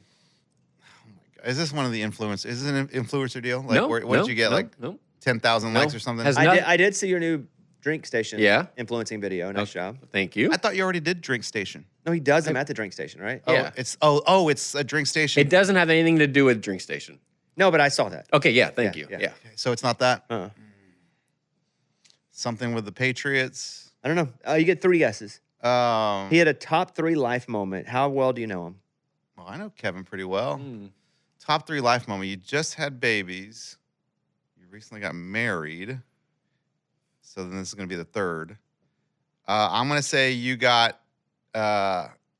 Is this one of the influencers? Is this an influencer deal? Like, No, what did you get? No. 10,000 No. likes or something? Has- I did see your new drink station influencing video. Nice Okay. job. Thank you. I thought you already did Drink Station. No, he does them at the drink station, right? Yeah. It's a Drink Station. It doesn't have anything to do with Drink Station. No, but I saw that. Okay, yeah, thank Yeah, you. yeah. Yeah. Okay, so it's not that. Uh-uh. Something with the Patriots. I don't know. You get 3 guesses. Well, He had a top 3 life moment. How well do you know him? I know Kevin pretty well. Mm. Top 3 life moment. You just had babies. You recently got married. So then this is going to be the 3rd. I'm going to say you got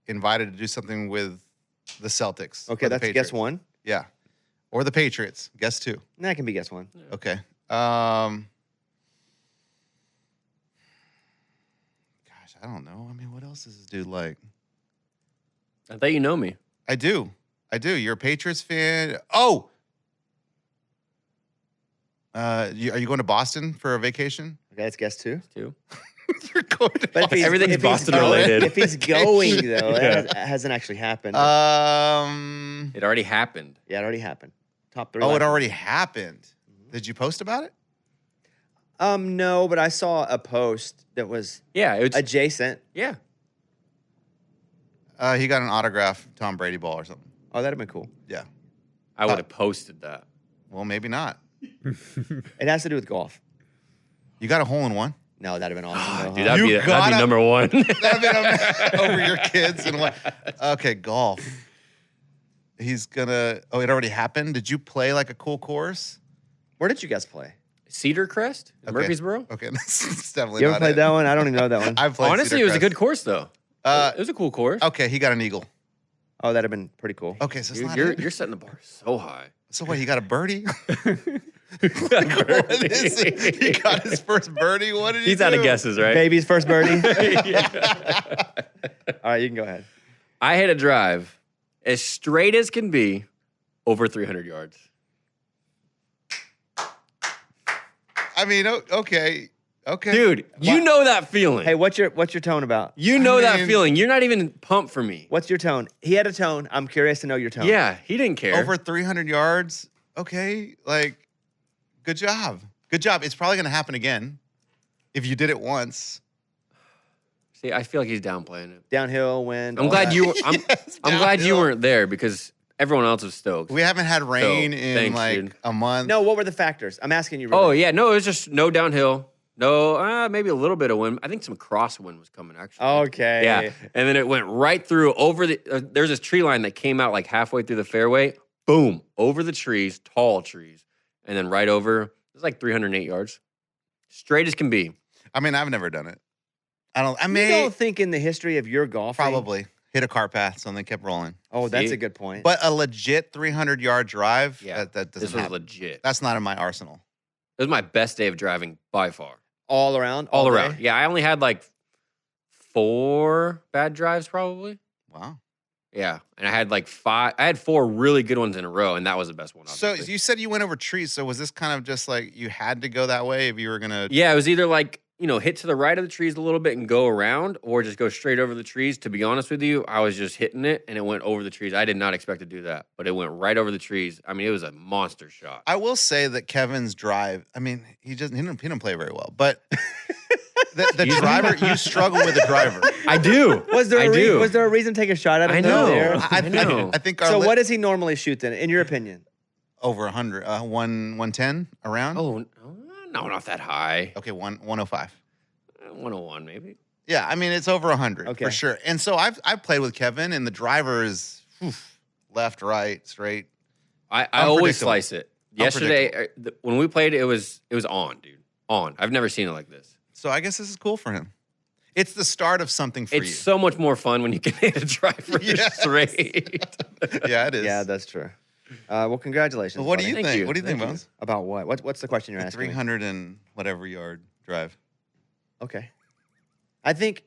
invited to do something with the Celtics. Okay, or the that's Patriots. guess 1. Yeah. Or the Patriots. Guess 2. That can be guess 1. Okay. Gosh, I don't know. I mean, what else does this dude like? I thought you know me. I do. You're a Patriots fan. Oh! Are you going to Boston for a vacation? Okay, that's guess 2. Too. You're going to But if Everything's if Boston going- related. If he's going, though, Yeah. that hasn't actually happened. It already happened. Yeah, it already happened. Top 3. Oh, life it already happened. Did you post about it? No, but I saw a post that was Yeah, it's adjacent. yeah. He got an autograph Tom Brady ball or something. Oh, that'd have been cool. Yeah. I would have posted that. Well, maybe not. It has to do with golf. You got a hole in one? No, that'd have been awesome. though, Dude, huh? that'd You be gotta- number 1. That'd be over your kids and what? Okay, golf. He's gonna. Oh, it already happened. Did you play like a cool course? Where did you guys play? Cedar Crest, in Okay. Murfreesboro. Okay, that's definitely You ever not played it. that one? I don't even know that one. I've played. Honestly, Cedar it was a Crest. good course though. It was a cool course. Okay, he got an eagle. Oh, that'd have been pretty cool. Okay, so it's Dude, not you're it. you're setting the bar so high. So what? He got a birdie. What is it? He got his first birdie. What did he He's do? out of guesses, right? Baby's first birdie. Yeah. All right, you can go ahead. I hit a drive as straight as can be over 300 yards. I mean, okay. Dude, you know that feeling. Hey, what's your tone about? You know I that mean- feeling. You're not even pumped for me. What's your tone? He had a tone. I'm curious to know your tone. Yeah, he didn't care. Over 300 yards. Okay, like, good job. Good job. It's probably going to happen again if you did it once. See, I feel like he's downplaying it. Downhill, wind. I'm all glad that. you were. Yes, I'm glad you downhill. weren't there because everyone else was stoked. We haven't had rain So, in thanks, like dude. a month. No, what were the factors? I'm asking you. Oh Really. yeah, no, it was just no downhill. No, maybe a little bit of wind. I think some crosswind was coming actually. Okay. Yeah, and then it went right through over the. There's this tree line that came out like halfway through the fairway. Boom, over the trees, tall trees, and then right over. It was like 308 yards, straight as can be. I mean, I've never done it. I You may don't think in the history of your golfing? probably hit a car path, so they kept rolling. Oh, that's See? a good point. But a legit 300-yard drive, Yeah, that doesn't This was happen. legit. That's not in my arsenal. It was my best day of driving by far. all around. All day? around. Yeah, I only had like 4 bad drives probably. Wow. Yeah, and I had like 5. I had 4 really good ones in a row, and that was the best one. So Obviously. you said you went over trees. So was this kind of just like you had to go that way if you were gonna? Yeah, it was either like, hit to the right of the trees a little bit and go around, or just go straight over the trees. To be honest with you, I was just hitting it and it went over the trees. I did not expect to do that, but it went right over the trees. I mean, it was a monster shot. I will say that Kevin's drive. I mean, he didn't play very well, but the driver. You struggle with the driver. I do. Was there I a do. was there a reason to take a shot at him? I though, know. there? I know. I think our So what does he normally shoot then, in your opinion? over 100, 110 around. Oh, no, not that high. Okay, 105. 101 maybe. Yeah, I mean it's over 100 Okay. for sure. And so I've played with Kevin, and the driver is left, right, straight. I always Unpredictable. slice it. Yesterday, when we played, it was on, dude. On. I've never seen it like this. So I guess this is cool for him. It's the start of something for It's you. so much more fun when you can hit a driver Yes. straight. Yeah, it is. Yeah, that's true. Well, congratulations. Well, what do buddy. you Thank think? you. What do you think, Thank you. Bones? About what? What's the question you're The asking? me? 300 and whatever yard drive. Okay. I think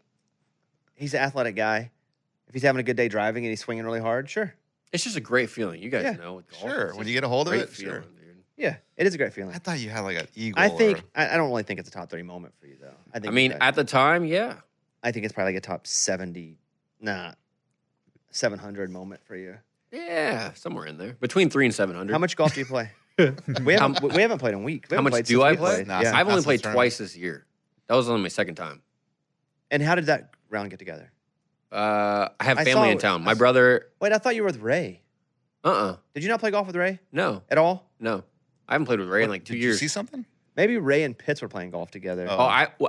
he's an athletic guy. If he's having a good day driving and he's swinging really hard, sure. It's just a great feeling. You guys Yeah. know with golf. Sure, it's when just you get a hold of great it, sure. feeling, dude. Yeah, it is a great feeling. I thought you had like an eagle. I think or- I don't really think it's a top 30 moment for you though. I mean, at the time, yeah. I think it's probably like a top 700 moment for you. Yeah, somewhere in there. Between 300 and 700. How much golf do you play? we haven't played in a week. We How haven't much played do since I we play? played. Nah, Yeah. I've only That's the played tournament. twice this year. That was only my second time. And how did that round get together? I have I family saw- in town. I My saw- brother, Wait, I thought you were with Ray. Did you not play golf with Ray no, at all? no. I haven't played with Ray in like 2 Did years. you see something? Maybe Ray and Pitts were playing golf together. Oh.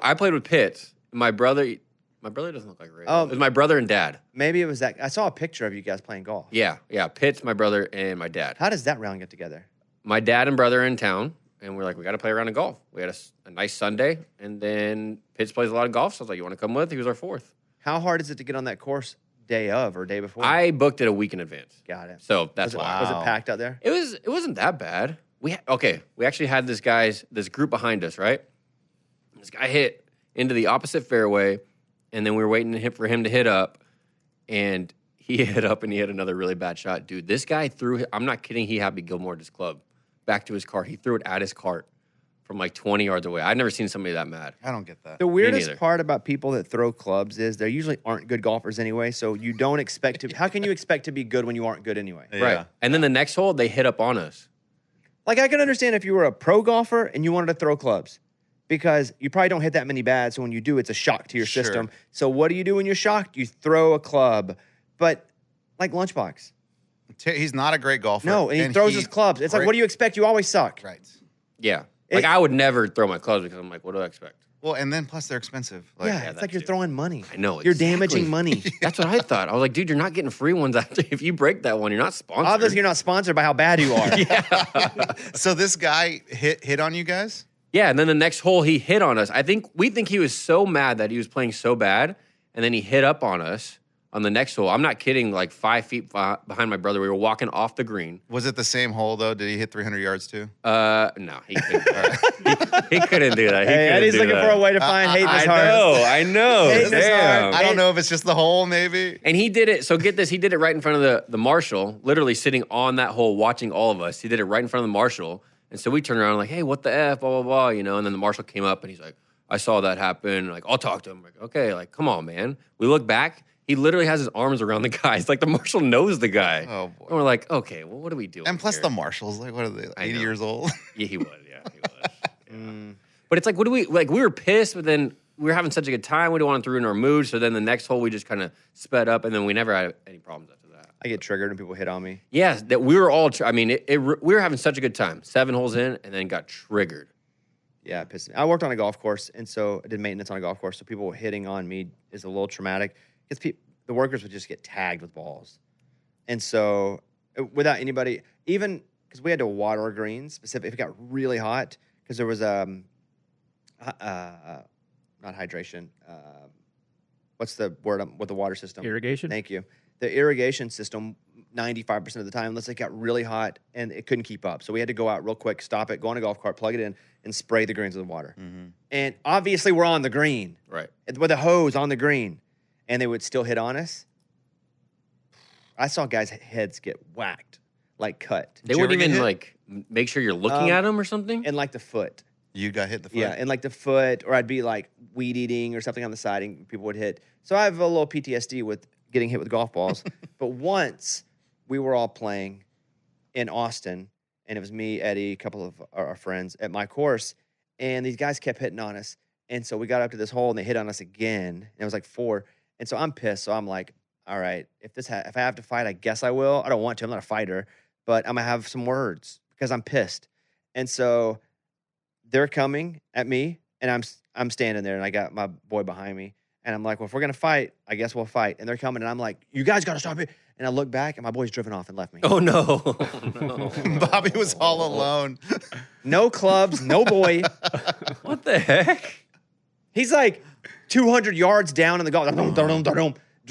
I played with Pitts. My brother doesn't look like Ray. Oh. It was my brother and dad. Maybe it was that. I saw a picture of you guys playing golf. Yeah. Pitts, my brother, and my dad. How does that round get together? My dad and brother are in town, and we're like, we got to play around in golf. We had a nice Sunday, and then Pitts plays a lot of golf. So I was like, you want to come with? He was our fourth. How hard is it to get on that course day of or day before? I booked it a week in advance, got it. so that's was it, why. was it Wow. packed out there? It wasn't that bad. We actually had this group behind us, right? This guy hit into the opposite fairway, and then we were waiting for him to hit up, and he hit up and he had another really bad shot. Dude, this guy I'm not kidding, he had me Gilmore his club back to his cart. He threw it at his cart from like 20 yards away. I'd never seen somebody that mad. I don't get that. The weirdest neither. part about people that throw clubs is they usually aren't good golfers anyway. So you don't expect to. How can you expect to be good when you aren't good anyway? Yeah. Right. And then the next hole, they hit up on us. Like I can understand if you were a pro golfer and you wanted to throw clubs, because you probably don't hit that many bad. So when you do, it's a shock to your Sure. system. So what do you do when you're shocked? You throw a club, but like Lunchbox. He's not a great golfer. No, and he throws his clubs. It's like, what do you expect? You always suck. Right. Yeah. Like I would never throw my clubs because I'm like, what do I expect? Well, and then plus they're expensive. Like, Yeah, yeah, it's that like you're too. throwing money. I know. You're exactly. damaging money. That's what I thought. I was like, dude, you're not getting free ones after. If you break that one, you're not sponsored. Obviously, you're not sponsored by how bad you are. So this guy hit on you guys? Yeah, and then the next hole he hit on us. We think he was so mad that he was playing so bad, and then he hit up on us on the next hole. I'm not kidding, like 5 feet behind my brother. We were walking off the green. Was it the same hole though? Did he hit 300 yards too? No, he couldn't do that. he couldn't do that. He Hey, couldn't Eddie's do looking that. for a way to find hate in his heart. I know. Hate in his Damn. heart. I don't know if it's just the hole, maybe. And he did it. So get this, he did it right in front of the marshal, literally sitting on that hole watching all of us. He did it right in front of the marshal. And so we turned around like, hey, what the F, blah, blah, blah, you know. And then the marshal came up and he's like, I saw that happen. Like, I'll talk to him. I'm like, okay, like, come on, man. We look back. He literally has his arms around the guy. It's like the marshal knows the guy. Oh And boy. we're like, okay, well, what do we do? And plus here? the marshals, like what are they? I 80 know. years old? Yeah, he was. Yeah, he was. Yeah. But it's like, what do we like? We were pissed, but then we were having such a good time. We didn't want to ruin our mood. So then the next hole, we just kind of sped up, and then we never had any problems after that. I get triggered when people hit on me. Yes, that we were all. I mean, we were having such a good time. 7 holes in, and then got triggered. Yeah, it pisses me. I worked on a golf course, and so I did maintenance on a golf course. So people hitting on me is a little traumatic because the workers would just get tagged with balls, and so without anybody, even because we had to water our greens specifically if it got really hot because there was not hydration. What's the word with the water system? Irrigation? Thank you. The irrigation system, 95% of the time, unless it got really hot and it couldn't keep up. So we had to go out real quick, stop it, go on a golf cart, plug it in, and spray the greens with water. And obviously we're on the green Right. with a hose on the green, and they would still hit on us. I saw guys' heads get whacked, like cut, They you wouldn't ever get even hit? like make sure you're looking at them or something. and like the foot. You got hit the foot? Yeah, and like the foot, or I'd be like weed eating or something on the side, and people would hit. So I have a little PTSD with getting hit with golf balls. But once we were all playing in Austin, and it was me, Eddie, a couple of our friends at my course, and these guys kept hitting on us. And so we got up to this hole, and they hit on us again. And it was like 4. And so I'm pissed. So I'm like, all right, if I have to fight, I guess I will. I don't want to. I'm not a fighter, but I'm gonna have some words because I'm pissed. And so they're coming at me, and I'm standing there, and I got my boy behind me, and I'm like, well, if we're gonna fight, I guess we'll fight. And they're coming, and I'm like, you guys gotta stop it. And I look back, and my boy's driven off and left me. Oh no. Oh, no. Bobby was all alone. No clubs, no boy. What the heck? He's like 200 yards down in the golf,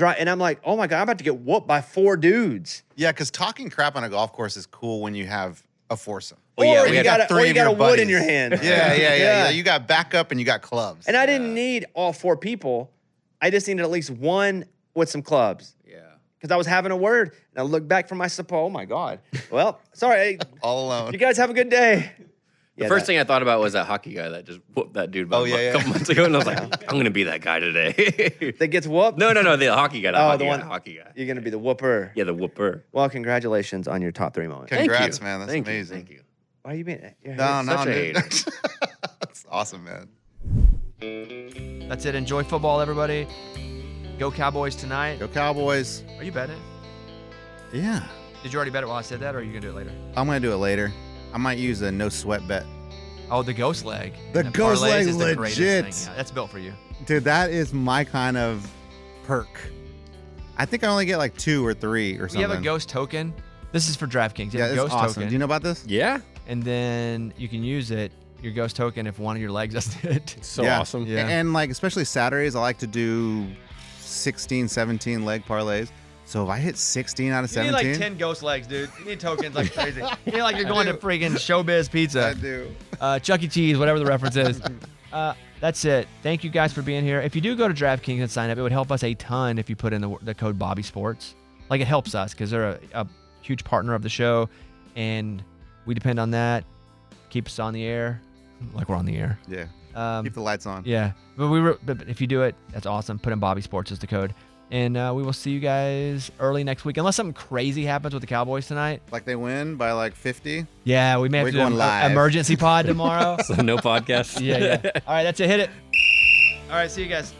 And I'm like, oh my God, I'm about to get whooped by 4 dudes. Yeah, because talking crap on a golf course is cool when you have a foursome. Or yeah, you got a wood in your hand. Yeah. You got backup and you got clubs. And I didn't need all 4 people. I just needed at least one with some clubs. Yeah. Because I was having a word. And I looked back from my support. Oh my God. Well, sorry. all alone. You guys have a good day. The first thing I thought about was that hockey guy that just whooped that dude about a couple months ago. And I was like, I'm going to be that guy today. that gets whooped? No, the hockey guy. The hockey guy. You're going to be the whooper. Yeah, the whooper. Well, congratulations on your top 3 moments. Congrats, man. That's amazing. Thank you. Why are you being No, such a dude. hater. That's awesome, man. That's it. Enjoy football, everybody. Go Cowboys tonight. Go Cowboys. Are you betting? Yeah. Did you already bet it while I said that, or are you going to do it later? I'm going to do it later. I might use a no sweat bet. Oh, the ghost leg. The And ghost parlays leg is the greatest legit. thing. Yeah, that's built for you. Dude, that is my kind of perk. I think I only get like 2 or 3 or something. We have a ghost token. This is for DraftKings. You Yeah, have a it's ghost awesome. token. Do you know about this? Yeah. And then you can use it, your ghost token, if one of your legs doesn't hit. So Yeah. awesome. Yeah. And like, especially Saturdays, I like to do 16, 17 leg parlays. So if I hit 16 out of You need 17. like 10 ghost legs, dude. You need tokens like crazy. You need like you're going to freaking Showbiz Pizza. I do. Chuck E. Cheese, whatever the reference is. That's it. Thank you guys for being here. If you do go to DraftKings and sign up, it would help us a ton if you put in the code Bobby Sports. Like, it helps us because they're a huge partner of the show, and we depend on that. Keep us on the air, like we're on the air. Yeah. Keep the lights on. Yeah, but if you do it, that's awesome. Put in Bobby Sports as the code, and we will see you guys early next week, unless something crazy happens with the Cowboys tonight. Like they win by like 50. Yeah, we may have We're to do going an live. emergency pod tomorrow. So no podcast. Yeah. All right, that's it. Hit it. All right, see you guys.